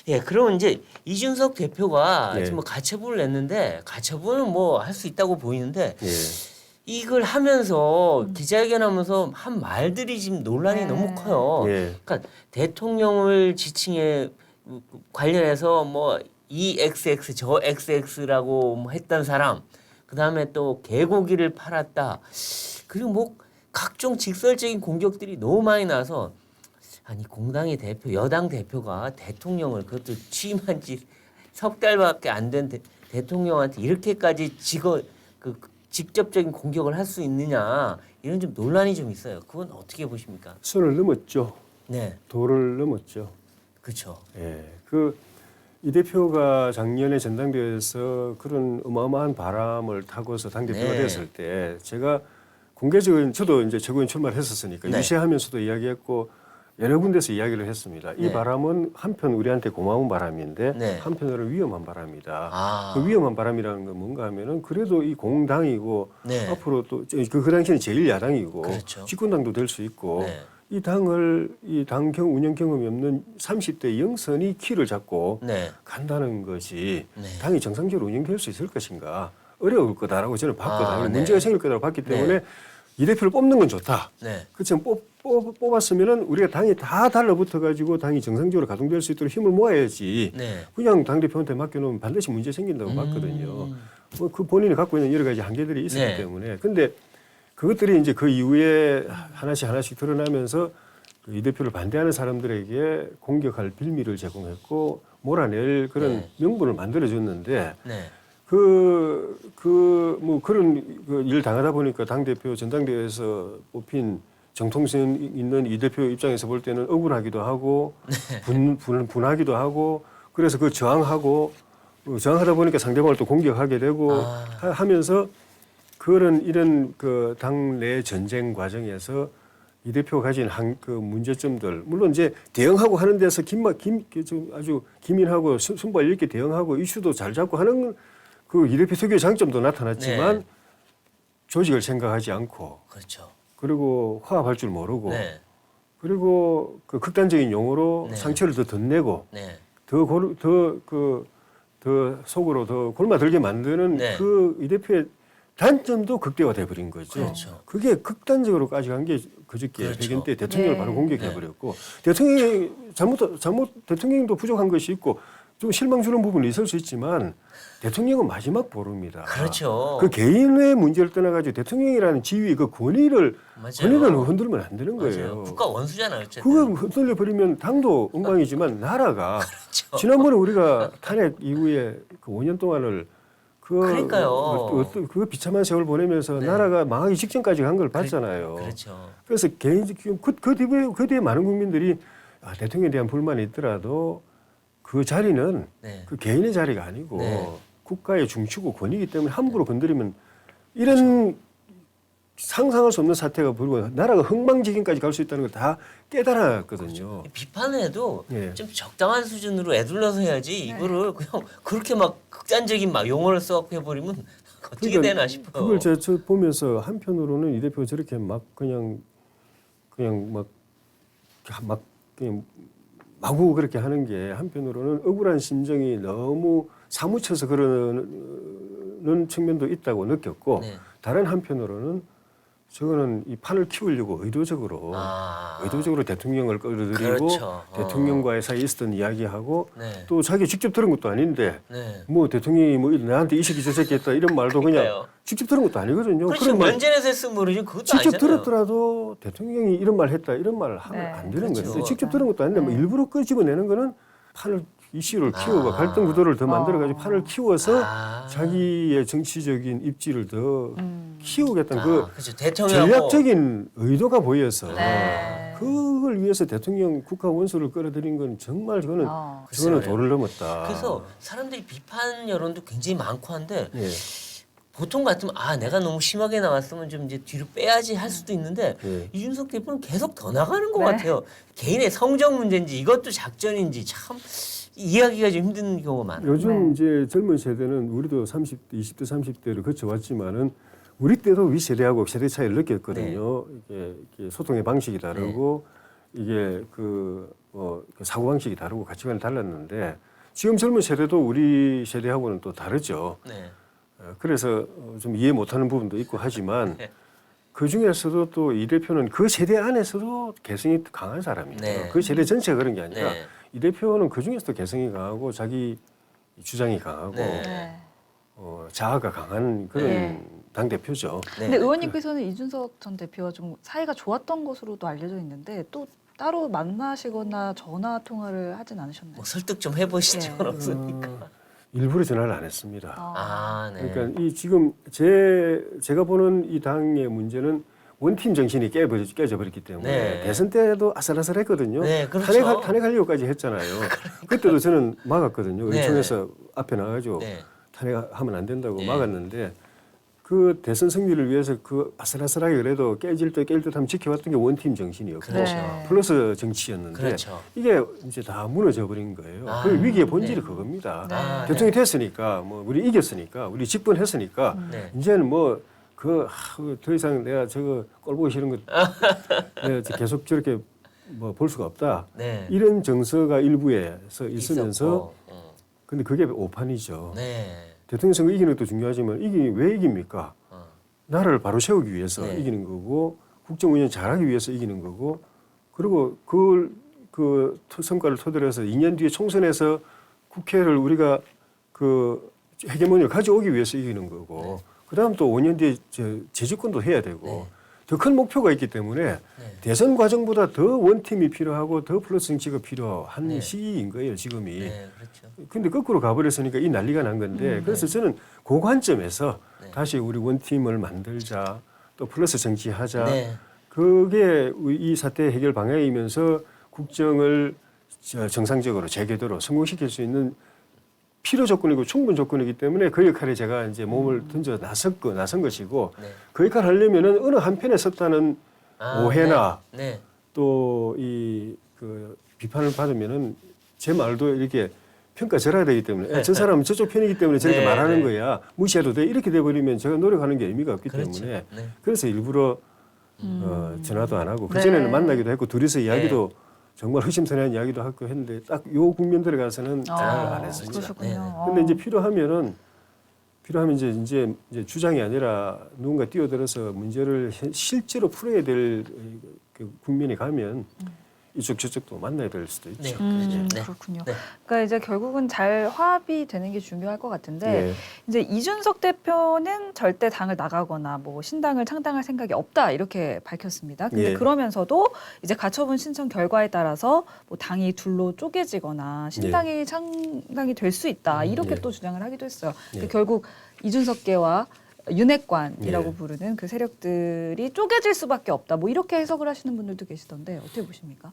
예. 그러면 이제 이준석 대표가 예. 지금 뭐 가처분을 냈는데 가처분은 뭐 할 수 있다고 보이는데 예. 이걸 하면서 기자회견하면서 한 말들이 지금 논란이 네. 너무 커요. 예. 그러니까 대통령을 지칭에 관련해서 뭐 이 XX 저 XX라고 뭐 했던 사람, 그 다음에 또 개고기를 팔았다. 그리고 뭐 각종 직설적인 공격들이 너무 많이 나서 아니 공당의 대표, 여당 대표가 대통령을 그것도 취임한 지 석 달밖에 안 된 대통령한테 이렇게까지 직접적인 공격을 할 수 있느냐 이런 좀 논란이 좀 있어요. 그건 어떻게 보십니까? 선을 넘었죠. 네, 도를 넘었죠. 그렇죠. 예. 이 대표가 작년에 전당대회에서 그런 어마어마한 바람을 타고서 당대표가 네. 됐을 때 제가 공개적인 저도 이제 최고위원 출마를 했었으니까 네. 유세하면서도 이야기했고 여러 군데서 이야기를 했습니다. 이 네. 바람은 한편 우리한테 고마운 바람인데 네. 한편으로는 위험한 바람이다. 아. 그 위험한 바람이라는 건 뭔가 하면은 그래도 이 공당이고 네. 앞으로 또 그 당시에는 제1야당이고 그렇죠. 집권당도 될 수 있고 네. 이 당을 이 당 운영 경험이 없는 30대 영선이 키를 잡고 네. 간다는 것이 네. 당이 정상적으로 운영될 수 있을 것인가 어려울 거다라고 저는 봤거든요. 네. 문제가 생길 거다라고 봤기 때문에 이 대표를 뽑는 건 좋다. 네. 그렇지만 뽑았으면은 우리가 당이 다 달라붙어 가지고 당이 정상적으로 가동될 수 있도록 힘을 모아야지. 네. 그냥 당 대표한테 맡겨놓으면 반드시 문제 생긴다고 봤거든요. 그 본인이 갖고 있는 여러 가지 한계들이 있었기 네. 때문에. 근데 그것들이 이제 그 이후에 하나씩 드러나면서 이 대표를 반대하는 사람들에게 공격할 빌미를 제공했고 몰아낼 그런 네. 명분을 만들어줬는데 네. 뭐 그런 일 당하다 보니까 당대표 전당대회에서 뽑힌 정통성 있는 이 대표 입장에서 볼 때는 억울하기도 하고 분하기도 하고 그래서 그 저항하다 보니까 상대방을 또 공격하게 되고 하면서 이런 그 당내 전쟁 과정에서 이 대표가 가진 그 문제점들 물론 이제 대응하고 하는 데서 아주 기민하고 순발 있게 대응하고 이슈도 잘 잡고 하는 그 이 대표 특유의 장점도 나타났지만 네. 조직을 생각하지 않고 그렇죠. 그리고 화합할 줄 모르고 네. 그리고 그 극단적인 용어로 네. 상처를 더 덧내고 네. 더 속으로 더 골마들게 만드는 네. 그 이 대표의 단점도 극대화돼 버린 거죠. 그렇죠. 그게 극단적으로까지 간 게 그저께 그렇죠. 백인 때 대통령을 네. 바로 공격해 버렸고 대통령이 잘못 대통령도 부족한 것이 있고 좀 실망 주는 부분이 있을 수 있지만 대통령은 마지막 보루입니다. 그렇죠. 그 개인의 문제를 떠나가지고 대통령이라는 지위 그 권위를 맞아요. 흔들면 안 되는 맞아요. 거예요. 국가 원수잖아요. 어쨌든. 그걸 흔들려 버리면 당도 엉망이지만 나라가 그렇죠. 지난번에 우리가 탄핵 이후에 그 5년 동안을 그러니까요. 그 비참한 세월 보내면서 네. 나라가 망하기 직전까지 간 걸 봤잖아요. 그렇죠. 그래서 그 뒤에 많은 국민들이 대통령에 대한 불만이 있더라도 그 자리는 네. 그 개인의 자리가 아니고 네. 국가의 중추고 권위이기 때문에 함부로 건드리면 이런 상상할 수 없는 사태가 벌고 나라가 흥망지경까지 갈 수 있다는 걸 다 깨달았거든요. 비판을 해도 예. 좀 적당한 수준으로 애둘러서 해야지 이거를 그냥 그렇게 막 극단적인 막 용어를 써갖고 해버리면 어떻게 되나 싶어요. 그걸 저 보면서 한편으로는 이 대표가 저렇게 막 그냥 그냥 마구 그렇게 하는 게 한편으로는 억울한 심정이 너무 사무쳐서 그러는 측면도 있다고 느꼈고 네. 다른 한편으로는 저거는 이 판을 키우려고 의도적으로 대통령을 끌어들이고 그렇죠. 대통령과의 사이에 있었던 이야기하고 네. 또 자기 직접 들은 것도 아닌데 네. 뭐 대통령이 뭐 나한테 이 새끼 저 새끼 했다 이런 말도 그러니까요. 그냥 직접 들은 것도 아니거든요. 그렇죠. 그런 말 면전에서 했으면 모르지 그것도 직접 아니잖아요. 들었더라도 대통령이 이런 말 했다 이런 말을 하면 네. 안 되는 그렇죠. 거예요. 직접 들은 것도 아닌데 뭐 일부러 끄집어내는 거는 판을 이슈를 키워가 갈등 구도를 더 만들어가지고 판을 키워서 자기의 정치적인 입지를 더 키우겠다는 그 그렇죠. 대통령하고 전략적인 의도가 보여서 네. 그걸 위해서 대통령 국가 원수를 끌어들인 건 정말 저거는 글쎄요. 도를 넘었다. 그래서 사람들이 비판 여론도 굉장히 많고 한데 예. 보통 같으면 내가 너무 심하게 나왔으면 좀 이제 뒤로 빼야지 할 수도 있는데 예. 이준석 대표는 계속 더 나가는 것 네. 같아요. 개인의 성적 문제인지 이것도 작전인지 참 이해하기가 좀 힘든 경우가 많아요. 요즘 이제 젊은 세대는 우리도 30대, 20대, 30대를 거쳐왔지만은 우리 때도 위 세대하고 세대 차이를 느꼈거든요. 이게 소통의 방식이 다르고 이게 그 사고 방식이 다르고 가치관이 달랐는데 지금 젊은 세대도 우리 세대하고는 또 다르죠. 네. 그래서 좀 이해 못하는 부분도 있고 하지만 네. 그 중에서도 또 이 대표는 그 세대 안에서도 개성이 강한 사람이에요. 네. 그 세대 전체가 그런 게 아니라 네. 이 대표는 그 중에서도 개성이 강하고 자기 주장이 강하고 네. 자아가 강한 그런 네. 당 대표죠. 네. 근데 의원님께서는 이준석 전 대표와 좀 사이가 좋았던 것으로도 알려져 있는데 또 따로 만나시거나 전화 통화를 하진 않으셨나요? 뭐 설득 좀 해보시죠. 네. 없으니까. 일부러 전화를 안 했습니다. 네. 그러니까 이 지금 제가 보는 이 당의 문제는 원팀 정신이 깨져 버렸기 때문에 네. 대선 때도 아슬아슬했거든요. 네, 그렇죠. 탄핵하려고까지 했잖아요. 그때도 저는 막았거든요. 네, 의총에서 앞에 나가지고 네. 탄핵하면 안 된다고 네. 막았는데 그 대선 승리를 위해서 그 아슬아슬하게 그래도 깰 듯 하면 지켜왔던 게 원팀 정신이었고 그렇죠. 네. 플러스 정치였는데 그렇죠. 이게 이제 다 무너져 버린 거예요. 그 위기의 본질이 그겁니다. 네. 대통령이 됐으니까 뭐 우리 이겼으니까 우리 집권했으니까 네. 이제는 뭐 더 이상 내가 저거 꼴 보기 싫은 거 내가 계속 저렇게 뭐 볼 수가 없다. 네. 이런 정서가 일부에서 있으면서 있었고. 근데 그게 오판이죠. 네. 대통령 선거 이기는 것도 중요하지만 왜 이깁니까? 나라를 바로 세우기 위해서 네. 이기는 거고 국정 운영 잘하기 위해서 이기는 거고 그리고 그걸 그 성과를 토대로 해서 2년 뒤에 총선에서 국회를 우리가 그 헤게모니를 가져오기 위해서 이기는 거고 그다음 또 5년 뒤에 재집권도 해야 되고 더 큰 목표가 있기 때문에 대선 과정보다 더 원팀이 필요하고 더 플러스 정치가 필요한 시기인 거예요 지금이. 네, 그렇죠. 근데 거꾸로 가버렸으니까 이 난리가 난 건데 그래서 저는 그 관점에서 다시 우리 원팀을 만들자 또 플러스 정치하자 네. 그게 이 사태 해결 방향이면서 국정을 정상적으로 제궤도로 성공시킬 수 있는 필요 조건이고 충분 조건이기 때문에 그 역할에 제가 이제 몸을 던져 나선 것이고 그 역할을 하려면은 어느 한편에 섰다는 오해나 네. 또 이 그 비판을 받으면은 제 말도 이렇게 평가절하야 되기 때문에 저 사람은 저쪽 편이기 때문에 저렇게 네, 말하는 네. 거야. 무시해도 돼. 이렇게 돼버리면 제가 노력하는 게 의미가 없기 그렇죠. 때문에 네. 그래서 일부러 전화도 안 하고 그전에는 네. 만나기도 했고 둘이서 이야기도 정말 흐심탄회한 이야기도 하고 했는데 딱 요 국면 들어가서는 전화를 안 했었죠. 그러셨군요. 네. 근데 이제 필요하면 이제 주장이 아니라 누군가 뛰어들어서 문제를 실제로 풀어야 될 그 국면에 가면 이쪽 저쪽도 만나야 될 수도 있죠. 네. 그렇죠. 네. 그렇군요. 네. 그러니까 이제 결국은 잘 화합이 되는 게 중요할 것 같은데 네. 이제 이준석 대표는 절대 당을 나가거나 뭐 신당을 창당할 생각이 없다 이렇게 밝혔습니다. 근데 예. 그러면서도 이제 가처분 신청 결과에 따라서 뭐 당이 둘로 쪼개지거나 신당이 창당이 될 수 있다 이렇게 예. 또 주장을 하기도 했어요. 예. 결국 이준석계와 윤핵관이라고 예. 부르는 그 세력들이 쪼개질 수밖에 없다. 뭐 이렇게 해석을 하시는 분들도 계시던데 어떻게 보십니까?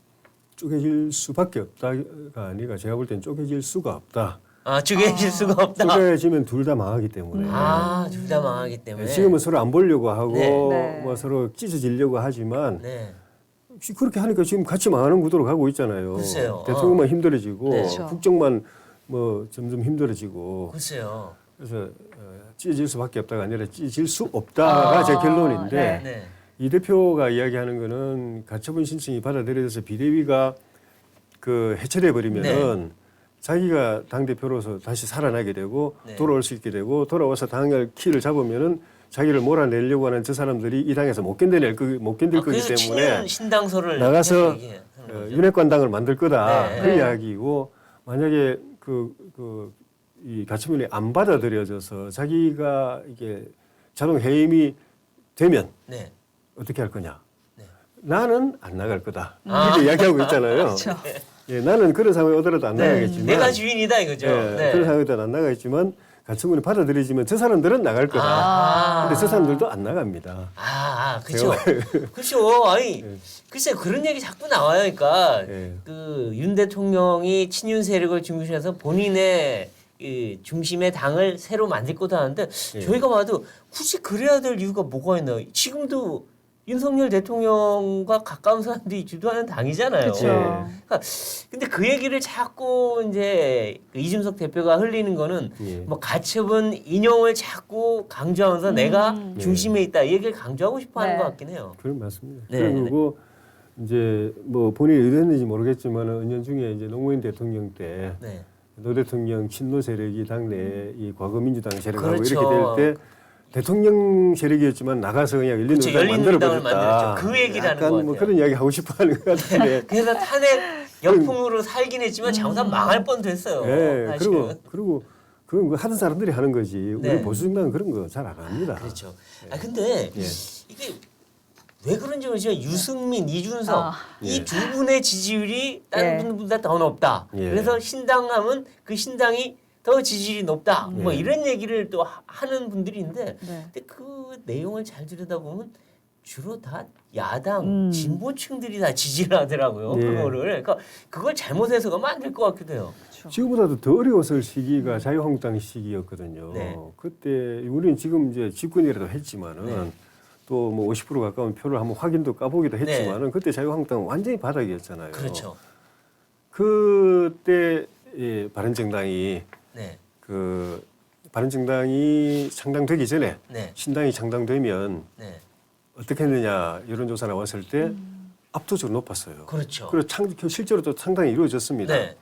쪼개질 수밖에 없다가 아니라 제가 볼 땐 쪼개질 수가 없다. 쪼개질 수가 없다. 쪼개지면 둘 다 망하기 때문에. 둘 다 망하기 때문에. 지금은 서로 안 보려고 하고 네. 네. 뭐 서로 찢어지려고 하지만 네. 그렇게 하니까 지금 같이 망하는 구도로 가고 있잖아요. 글쎄요. 대통령만 힘들어지고 네. 그렇죠. 국정만 뭐 점점 힘들어지고 글쎄요. 그래서 찢어질 수밖에 없다가 아니라 찢어질 수 없다가 제 결론인데 네. 이 대표가 이야기하는 거는 가처분 신청이 받아들여져서 비대위가 그 해체돼 버리면은 자기가 당 대표로서 다시 살아나게 되고 네. 돌아올 수 있게 되고 돌아와서 당을 키를 잡으면은 자기를 몰아내려고 하는 저 사람들이 이 당에서 못 견딜 거기 그래서 때문에 신당서를 나가서 얘기하는 거죠. 윤핵관 당을 만들 거다 네. 그 네. 이야기고 만약에 이 가처분이 안 받아들여져서 자기가 이게 자동 해임이 되면 네. 어떻게 할 거냐? 네. 나는 안 나갈 거다. 이렇게 이야기하고 있잖아요. 그렇죠. 예, 나는 그런 상황에 오더라도 안 나가겠지만 내가 주인이다 이거죠. 예, 네. 그런 상황에 오더라도 안 나가겠지만 가처분이 받아들여지면 저 사람들은 나갈 거다. 근데 저 사람들도 안 나갑니다. 그렇죠. 그렇죠. 아니, 예. 글쎄 그런 얘기 자꾸 나와요. 그러니까 예. 그 윤 대통령이 친윤 세력을 중심해서 본인의 이 중심의 당을 새로 만들 거다 하는데 예. 저희가 봐도 굳이 그래야 될 이유가 뭐가 있나요? 지금도 윤석열 대통령과 가까운 사람들이 주도하는 당이잖아요. 그렇죠. 예. 그러니까 근데 그 얘기를 자꾸 이제 그 이준석 대표가 흘리는 거는 예. 뭐 가처분 인용을 자꾸 강조하면서 내가 중심에 있다 이 얘기를 강조하고 싶어하는 네. 것 같긴 해요. 그런 맞습니다. 네, 그리고 이제 뭐 본인이 의도했는지 모르겠지만 은연중에 이제 노무현 대통령 때 네. 노 대통령 친노 세력이 당내 이 과거 민주당 세력하고 그렇죠. 이렇게 될 때 대통령 세력이었지만 나가서 그냥 열린 그렇죠. 의당 열린 만들어 의당을 버렸다. 만들었죠. 그 얘기를 하는 약간 것 뭐 같아요. 그런 이야기 하고 싶어하는 것 같은데. 그래서 탄핵 역풍으로 살긴 했지만 잘못하면 망할 뻔됐어요. 예. 사실은. 그리고 그건 하던 사람들이 하는 거지. 네. 우리 보수 정당은 그런 거 잘 안 합니다. 그렇죠. 근데 예. 이게 왜 그런지 모르지만 유승민, 이준석 이 두 분의 지지율이 다른 예. 분보다 더 높다. 예. 그래서 신당하면 그 신당이 더 지지율이 높다. 뭐 예. 이런 얘기를 또 하는 분들이 있는데 네. 근데 그 내용을 잘 들여다보면 주로 다 야당 진보층들이 다 지지를 하더라고요. 예. 그거를. 그러니까 그걸 잘못 해석하면 안 될 것 같기도 해요. 지금보다도 더 어려웠을 시기가 자유한국당 시기였거든요. 네. 그때 우리는 지금 이제 집권이라도 했지만은 네. 또 뭐 50% 가까운 표를 한번 확인도 까보기도 했지만은 그때 자유한국당은 완전히 바닥이었잖아요. 그렇죠. 그때 예, 바른정당이 네. 그 바른정당이 창당되기 전에 네. 신당이 창당되면 네. 어떻게 했느냐 여론조사 나왔을 때 압도적으로 높았어요. 그렇죠. 그리고 실제로 또 창당이 이루어졌습니다. 네.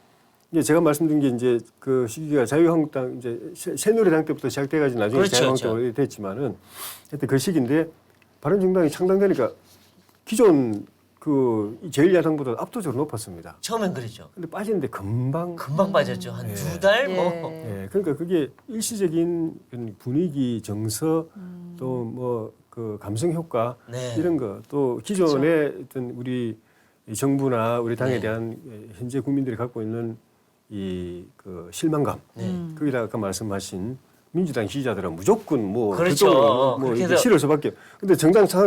이제 제가 말씀드린 게 이제 그 시기가 자유한국당 이제 새누리당 때부터 시작돼가지고 나중에 그렇죠, 자유한국당으로 됐지만은 하여튼 그 시기인데 바른정당이 창당되니까 기존 그 제1야당보다 압도적으로 높았습니다. 처음엔 그랬죠. 근데 빠지는데 금방 빠졌죠. 한 두 달 뭐. 예, 그러니까 그게 일시적인 분위기, 정서, 또 뭐 그 감성 효과 네. 이런 거, 또 기존의 어떤 우리 정부나 우리 당에 네. 대한 현재 국민들이 갖고 있는 이 그 실망감, 네. 거기다가 아까 말씀하신 민주당 지지자들은 무조건 뭐 그렇죠. 그쪽으로 뭐 그렇게 이렇게 해서- 실을 수밖에. 근데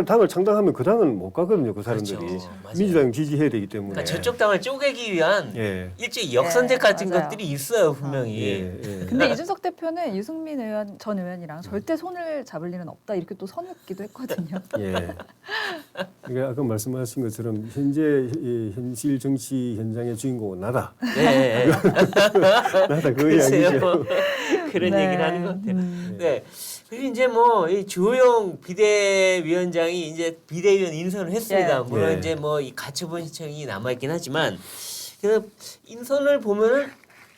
당을 창당하면 그 당은 못 가거든요. 그 사람들이 그렇죠. 맞아요. 민주당 지지해야 되기 때문에. 그러니까 저쪽 당을 쪼개기 위한 예. 일종의 역선택 같은 맞아요. 것들이 있어요 분명히. 예, 예. 근데 이준석 대표는 유승민 전 의원이랑 절대 손을 잡을 일은 없다 이렇게 또 선긋기도 했거든요. 예. 그러니까 아까 말씀하신 것처럼 현재 이 현실 정치 현장의 주인공은 나다. 네. 나다 그 이야기죠. 그런 네. 얘기를 하는 것 같아요. 네. 그리고 이제 뭐 이 주호영 비대위원장이 이제 비대위원 인선을 했습니다. 예. 물론 예. 이제 뭐 이 가처분 신청이 남아 있긴 하지만 그 인선을 보면은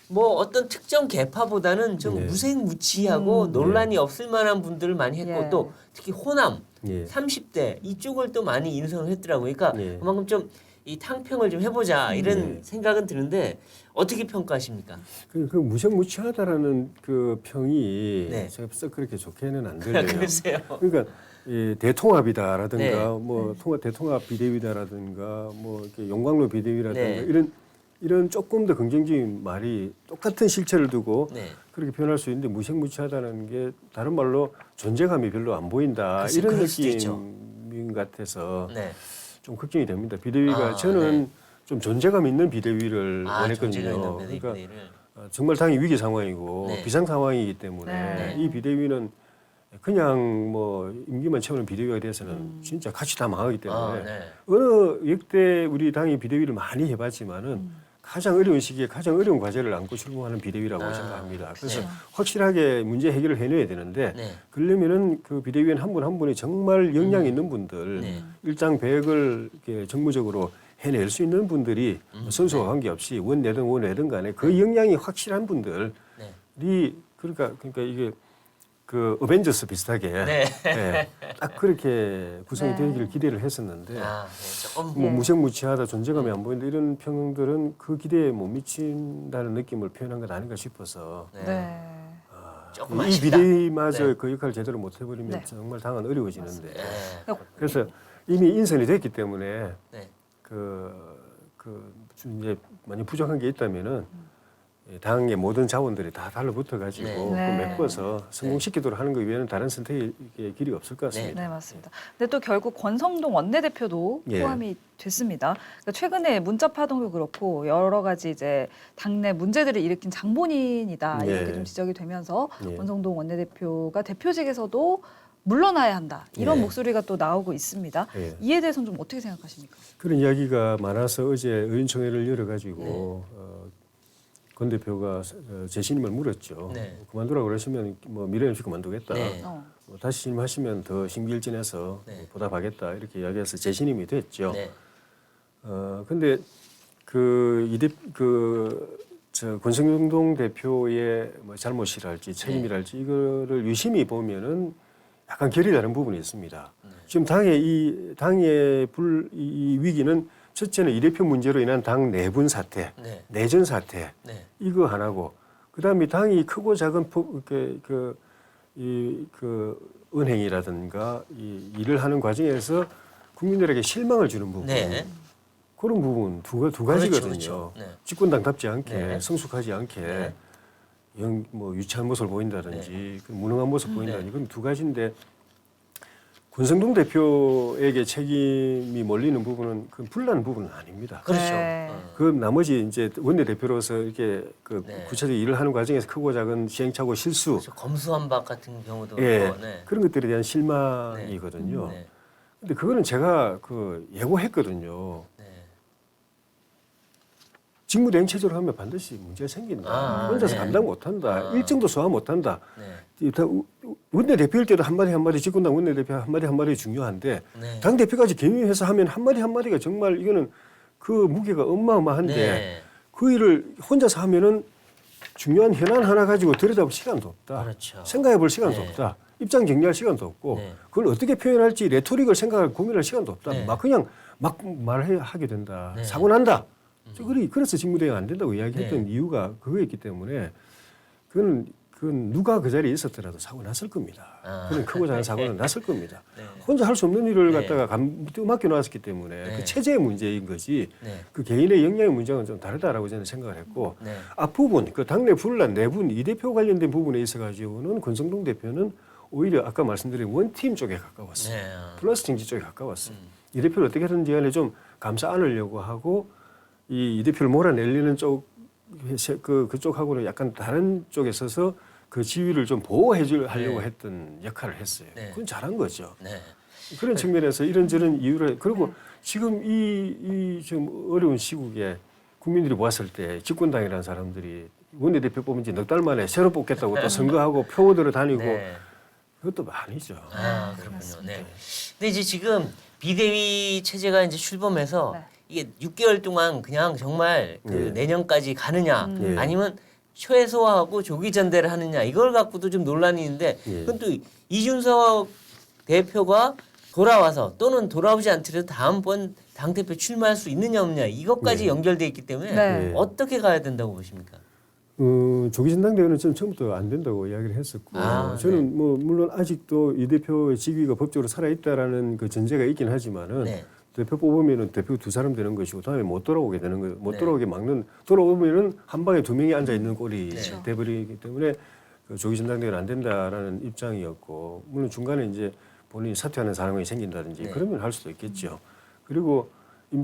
뭐 어떤 특정 계파보다는 좀 예. 무색무취하고 논란이 없을 만한 분들을 많이 했고 예. 또 특히 호남 예. 30대 이쪽을 또 많이 인선을 했더라고요. 그러니까 예. 그만큼 좀 이 탕평을 좀 해보자 이런 예. 생각은 드는데 어떻게 평가하십니까? 그 무색무취하다라는 그 평이 네. 제가 썩 그렇게 좋게는 안 들려요. 글쎄요. 그러니까 이 대통합이다라든가 네. 뭐 대통합 비대위다라든가 뭐 이렇게 용광로 비대위라든가 네. 이런 조금 더 긍정적인 말이 똑같은 실체를 두고 네. 그렇게 표현할 수 있는데 무색무취하다는 게 다른 말로 존재감이 별로 안 보인다 글쎄, 이런 그럴 수도 있죠. 느낌 같아서 네. 좀 걱정이 됩니다. 비대위가 아, 저는 네. 좀 존재감 있는 비대위를 존재가 원했거든요. 있는 그러니까 비대위를. 정말 당이 위기 상황이고 네. 비상 상황이기 때문에 네. 이 비대위는 그냥 뭐 임기만 채우는 비대위가 돼서는 진짜 같이 다 망하기 때문에 아, 네. 어느 역대 우리 당이 비대위를 많이 해봤지만은 가장 어려운 시기에 가장 어려운 과제를 안고 출범하는 비대위라고 아, 생각합니다. 그래서 네. 확실하게 문제 해결을 해내야 되는데 네. 그러려면은 그 비대위원 한 분 한 분이 정말 역량 있는 분들 네. 일장배역을 이렇게 정무적으로 해낼 수 있는 분들이 선수와 관계없이 원내든 원외든 간에 그 역량이 확실한 분들이 네. 그러니까 이게 그 어벤져스 비슷하게 네. 예, 딱 그렇게 구성이 네. 되기를 기대를 했었는데 아, 네. 조금 뭐 무색무취하다 존재감이 안 보인다 이런 평들은 그 기대에 못 미친다는 느낌을 표현한 것 아닌가 싶어서 네. 네. 조금 이 아쉽다. 비대위마저 네. 그 역할을 제대로 못 해버리면 네. 정말 당은 어려워지는데 네. 그래서 이미 인선이 됐기 때문에 네. 이제 많이 부족한 게 있다면은 당의 모든 자원들이 다 달라붙어 가지고 네. 그 네. 메꿔서 성공시키도록 하는 것 외에는 다른 선택의 길이 없을 것 같습니다. 네, 맞습니다. 근데 또 결국 권성동 원내대표도 예. 포함이 됐습니다. 그러니까 최근에 문자 파동도 그렇고 여러 가지 이제 당내 문제들을 일으킨 장본인이다 이렇게 예. 좀 지적이 되면서 예. 권성동 원내대표가 대표직에서도 물러나야 한다 이런 예. 목소리가 또 나오고 있습니다. 예. 이에 대해서는 좀 어떻게 생각하십니까? 그런 이야기가 많아서 어제 의원총회를 열어가지고 권 대표가 재신임을 물었죠. 네. 그만두라고 그러시면 뭐 미래연식 그만두겠다. 네. 뭐 다시 신임하시면 더 심기일진해서 네. 보답하겠다 이렇게 이야기해서 재신임이 됐죠. 네. 근데 저 권성동 대표의 뭐 잘못이랄지 책임이랄지 이거를 유심히 보면은 약간 결이 다른 부분이 있습니다. 지금 당의 이 위기는 첫째는 이 대표 문제로 인한 당 내분 사태, 네. 내전 사태 네. 이거 하나고 그다음에 당이 크고 작은 은행이라든가 이 일을 하는 과정에서 국민들에게 실망을 주는 부분. 네. 그런 부분 두 가지거든요. 그렇죠. 네. 집권당답지 않게 네. 성숙하지 않게 네. 뭐 유치한 모습을 보인다든지 그 무능한 모습 보인다든지 네. 그건 두 가지인데 권성동 대표에게 책임이 몰리는 부분은 그 불리한 부분은 아닙니다. 그렇죠. 네. 그 나머지 이제 원내 대표로서 이렇게 그 네. 구체적 일을 하는 과정에서 크고 작은 시행착오 실수 그렇죠. 검수한박 같은 경우도 예, 있고, 네. 그런 것들에 대한 실망이거든요. 네. 근데 그거는 제가 예고했거든요. 네. 직무대행 체제로 하면 반드시 문제가 생긴다. 아, 혼자서 네. 감당 못한다. 아. 일정도 소화 못한다. 네. 원내대표일 때도 한마디 집권당 원내대표 한마디 중요한데 네. 당대표까지 겸임해서 하면 한마디가 정말 이거는 그 무게가 어마어마한데 네. 그 일을 혼자서 하면은 중요한 현안 하나 가지고 들여다볼 시간도 없다. 그렇죠. 생각해볼 시간도 네. 없다. 입장 정리할 시간도 없고 네. 그걸 어떻게 표현할지 레토릭을 생각할 고민할 시간도 없다. 네. 그냥 막 말하게 된다. 네. 사고 난다. 그래서 직무대행 안 된다고 이야기했던 네. 이유가 그거였기 때문에 그거는 그건 누가 그 자리에 있었더라도 사고 났을 겁니다. 그런 크고 작은 사고는 났을 겁니다. 네. 혼자 할 수 없는 일을 네. 갖다가 맡겨 놨었기 때문에 네. 그 체제의 문제인 거지 네. 그 개인의 역량의 문제는 좀 다르다라고 저는 생각을 했고 네. 앞부분 그 당내 분란 내분 이 대표 관련된 부분에 있어 가지고는 권성동 대표는 오히려 아까 말씀드린 원팀 쪽에 가까웠어요. 네. 플러스 정치 쪽에 가까웠어요. 이 대표를 어떻게든지 간에 좀 감싸 안으려고 하고 이 대표를 몰아내리는 쪽 그쪽하고는 약간 다른 쪽에 서서 그 지위를 좀 하려고 네. 했던 역할을 했어요. 네. 그건 잘한 거죠. 네. 그런 측면에서 이런저런 이유를 그리고 지금 이 좀 어려운 시국에 국민들이 보았을 때 집권당이라는 사람들이 원내대표 뽑은 지 넉 달 만에 새로 뽑겠다고 또 선거하고 표 얻으러 다니고 네. 그것도 많이죠. 아, 그렇군요. 네. 근데 이제 지금 비대위 체제가 이제 출범해서 네. 이게 6개월 동안 그냥 정말 그 네. 내년까지 가느냐 네. 아니면 최소화하고 조기 전대를 하느냐 이걸 갖고도 좀 논란이 있는데 예. 그건 또 이준석 대표가 돌아와서 또는 돌아오지 않더라도 다음번 당대표 출마할 수 있느냐 없느냐 이것까지 네. 연결돼 있기 때문에 네. 어떻게 가야 된다고 보십니까? 조기 전당대회는 저는 처음부터 안 된다고 이야기를 했었고 저는 네. 뭐 물론 아직도 이 대표의 직위가 법적으로 살아 있다라는 그 전제가 있긴 하지만은 네. 대표 뽑으면은 대표 두 사람 되는 것이고 다음에 못 돌아오게 되는 거예요. 못 네. 돌아오게 막는 돌아오면은 한 방에 두 명이 앉아 있는 꼴이 네. 돼버리기 때문에 그 조기 전당대회는 안 된다라는 입장이었고 물론 중간에 이제 본인이 사퇴하는 상황이 생긴다든지 네. 그러면 할 수도 있겠죠. 그리고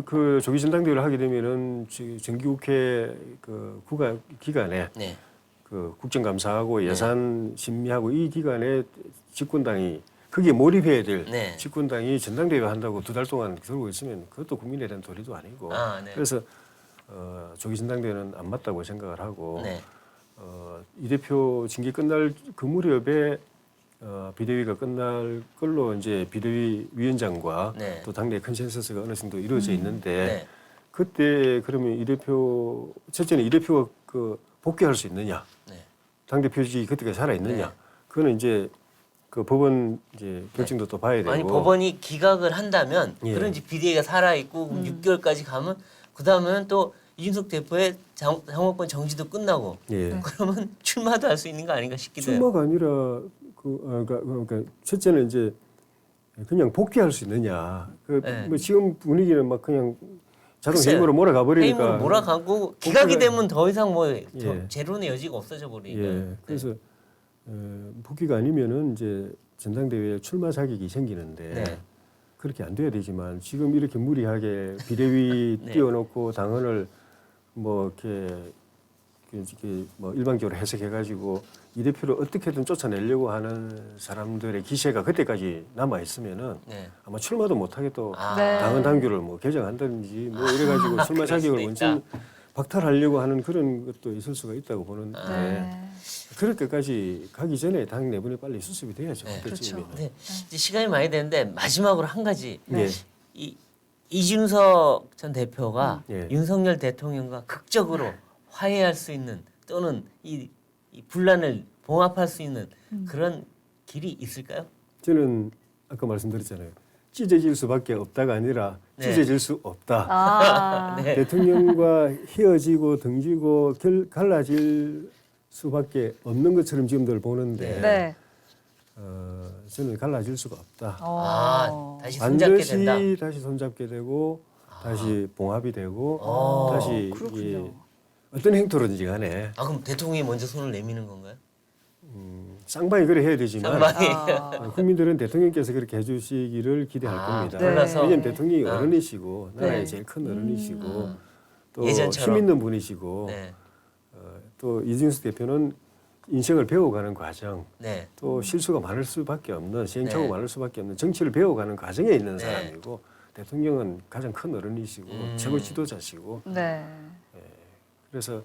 그 조기 전당대회를 하게 되면은 정기국회 그 기간에 네. 그 국정감사하고 예산 심의하고 이 기간에 집권당이 거기에 몰입해야 될 네. 집권당이 전당대회 한다고 두 달 동안 들고 있으면 그것도 국민에 대한 도리도 아니고 아, 네. 그래서 조기 전당대회는 안 맞다고 생각을 하고 네. 이 대표 징계 끝날 그 무렵에 비대위가 끝날 걸로 이제 비대위 위원장과 네. 또 당내 컨센서스가 어느 정도 이루어져 있는데 네. 그때 그러면 이 대표 첫째는 이 대표가 그 복귀할 수 있느냐 네. 당 대표직이 그때까지 살아 있느냐 네. 그거는 이제 그 법원 이제 결정도 또 봐야 되고 아니 법원이 기각을 한다면 예. 그런 이제 비대위가 살아 있고 6개월까지 가면 그 다음에는 또 이준석 대표의 당원권 정지도 끝나고 예. 그러면 출마도 할 수 있는 거 아닌가 싶기도 해요. 출마가 아니라 그러니까 첫째는 이제 그냥 복귀할 수 있느냐 네. 뭐 지금 분위기는 막 그냥 자동 글쎄요. 해임으로 몰아가 버리니까 해임으로 몰아가고 기각이 복귀가- 되면 더 이상 뭐 예. 제로의 여지가 없어져 버리니까. 예. 그래서 복귀가 아니면은 이제 전당대회에 출마 자격이 생기는데 네. 그렇게 안 돼야 되지만 지금 이렇게 무리하게 비대위 네. 띄워놓고 당헌을 뭐 이렇게 뭐 일방적으로 해석해가지고 이 대표를 어떻게든 쫓아내려고 하는 사람들의 기세가 그때까지 남아 있으면은 네. 아마 출마도 못하게 또 아, 네. 당헌 당규를 뭐 개정한다든지 뭐 이래가지고 출마 그럴 수도 자격을 있다. 원천 박탈하려고 하는 그런 것도 있을 수가 있다고 보는데 네. 그렇게까지 가기 전에 당 내분이 빨리 수습이 돼야죠. 네. 그때쯤이면. 네. 이제 시간이 많이 되는데 마지막으로 한 가지 예. 이준석 전 대표가 예. 윤석열 대통령과 극적으로 화해할 수 있는 또는 이 분란을 봉합할 수 있는 그런 길이 있을까요? 저는 아까 말씀드렸잖아요. 찢어질 수밖에 없다가 아니라 네. 찢어질 수 없다. 아, 네. 대통령과 헤어지고 등지고 갈라질 수밖에 없는 것처럼 지금들 보는데 네. 저는 갈라질 수가 없다. 아, 다시 손잡게 반드시 된다. 다시 손잡게 되고 다시 봉합이 되고 아, 다시 그렇군요. 이게 어떤 행토로든지 간에 아 그럼 대통령이 먼저 손을 내미는 건가요? 쌍방이 그래 해야 되지만 쌍방이. 아, 국민들은 대통령께서 그렇게 해주시기를 기대할 아, 겁니다. 불러서. 왜냐하면 대통령이 아. 어른이시고 나라의 네. 제일 큰 어른이시고 또 예전처럼. 힘 있는 분이시고 네, 또 이준석 대표는 인생을 배워가는 과정 네, 또 실수가 많을 수밖에 없는 시행착오가 네. 많을 수밖에 없는 정치를 배워가는 과정에 있는 네. 사람이고 대통령은 가장 큰 어른이시고 최고 지도자시고 네. 그래서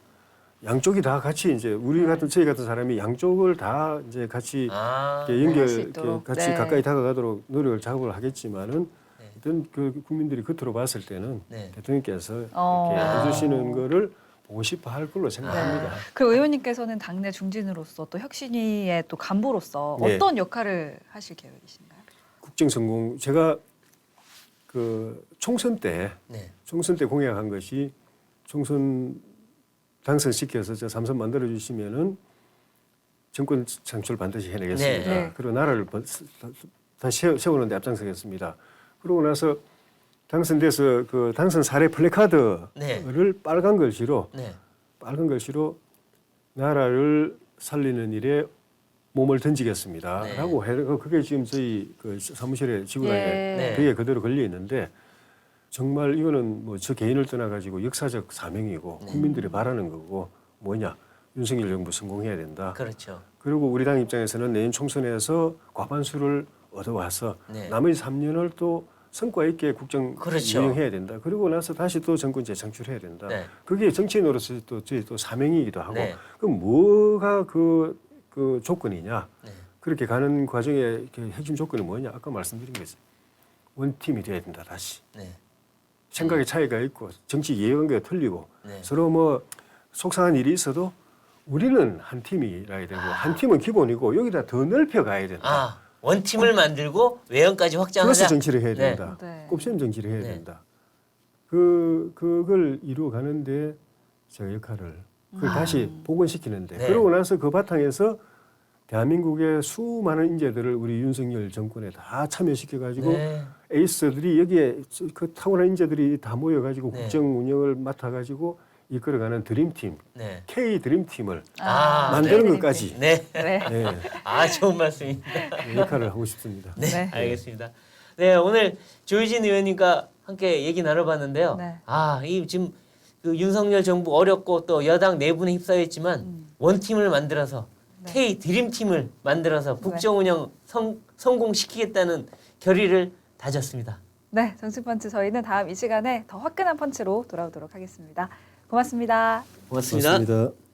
양쪽이 다 같이 이제 우리 같은 저희 같은 사람이 양쪽을 다 이제 같이 아, 이렇게 연결 할수 이렇게 있도록. 같이 네. 가까이 다가가도록 노력을 작업을 하겠지만은 네. 어떤 그 국민들이 겉으로 봤을 때는 네. 대통령께서 이렇게 아. 해주시는 거를 보고 싶어 할 걸로 생각합니다. 그 의원님께서는 당내 중진으로서 또 혁신위의 또 간부로서 네. 어떤 역할을 하실 계획이신가요? 국정 성공 제가 그 총선 때 공약한 것이 총선 당선시켜서 저 삼선 만들어 주시면은 정권 창출 반드시 해내겠습니다. 네. 네. 그리고 나라를 다시 세우는 데 앞장서겠습니다. 그러고 나서 당선돼서 그 당선 사례 플래카드를 네. 빨간 글씨로 네. 나라를 살리는 일에 몸을 던지겠습니다. 네. 라고 해. 그게 지금 저희 그 사무실에 지구상에 예. 벽에 그대로 걸려 있는데 정말 이거는 뭐 저 개인을 떠나가지고 역사적 사명이고 국민들이 바라는 거고 뭐냐. 윤석열 정부 성공해야 된다. 그렇죠. 그리고 우리 당 입장에서는 내년 총선에서 과반수를 얻어와서 네. 나머지 3년을 또 성과 있게 국정 그렇죠. 운영해야 된다. 그리고 나서 다시 또 정권 재창출해야 된다. 네. 그게 정치인으로서 또 저희 또 사명이기도 하고 네. 그럼 뭐가 그 조건이냐? 네. 그렇게 가는 과정에 이렇게 핵심 조건이 뭐냐? 아까 말씀드린 거죠. 원팀이 돼야 된다. 다시 네. 생각의 차이가 있고 정치 이해관계가 틀리고 네. 서로 뭐 속상한 일이 있어도 우리는 한 팀이라야 되고 한 팀은 기본이고 여기다 더 넓혀 가야 된다. 아, 원팀을 만들고 외연까지 확장하자. 플러스 정치를 해야 네. 된다. 네. 옵션 정치를 해야 네. 된다. 그걸 이루어 가는데 제가 역할을 그걸 다시 복원시키는데 네. 그러고 나서 그 바탕에서 대한민국의 수많은 인재들을 우리 윤석열 정권에 다 참여시켜 가지고 네. 에이스들이 여기에 그 타고난 인재들이 다 모여 가지고 네. 국정 운영을 맡아 가지고 이끌어가는 드림팀 네. K 드림팀을 아, 만드는 네. 것까지 네. 네. 네, 아, 좋은 말씀입니다. 역할을 하고 싶습니다. 네, 네. 알겠습니다. 네, 오늘 조희진 의원님과 함께 얘기 나눠봤는데요. 네. 아, 이 지금 그 윤석열 정부 어렵고 또 여당 내분에 휩싸였지만 원팀을 만들어서 네. K 드림팀을 만들어서 국정 운영 성공시키겠다는 결의를 다졌습니다. 네, 정치펀치 저희는 다음 이 시간에 더 화끈한 펀치로 돌아오도록 하겠습니다. 고맙습니다. 고맙습니다. 고맙습니다.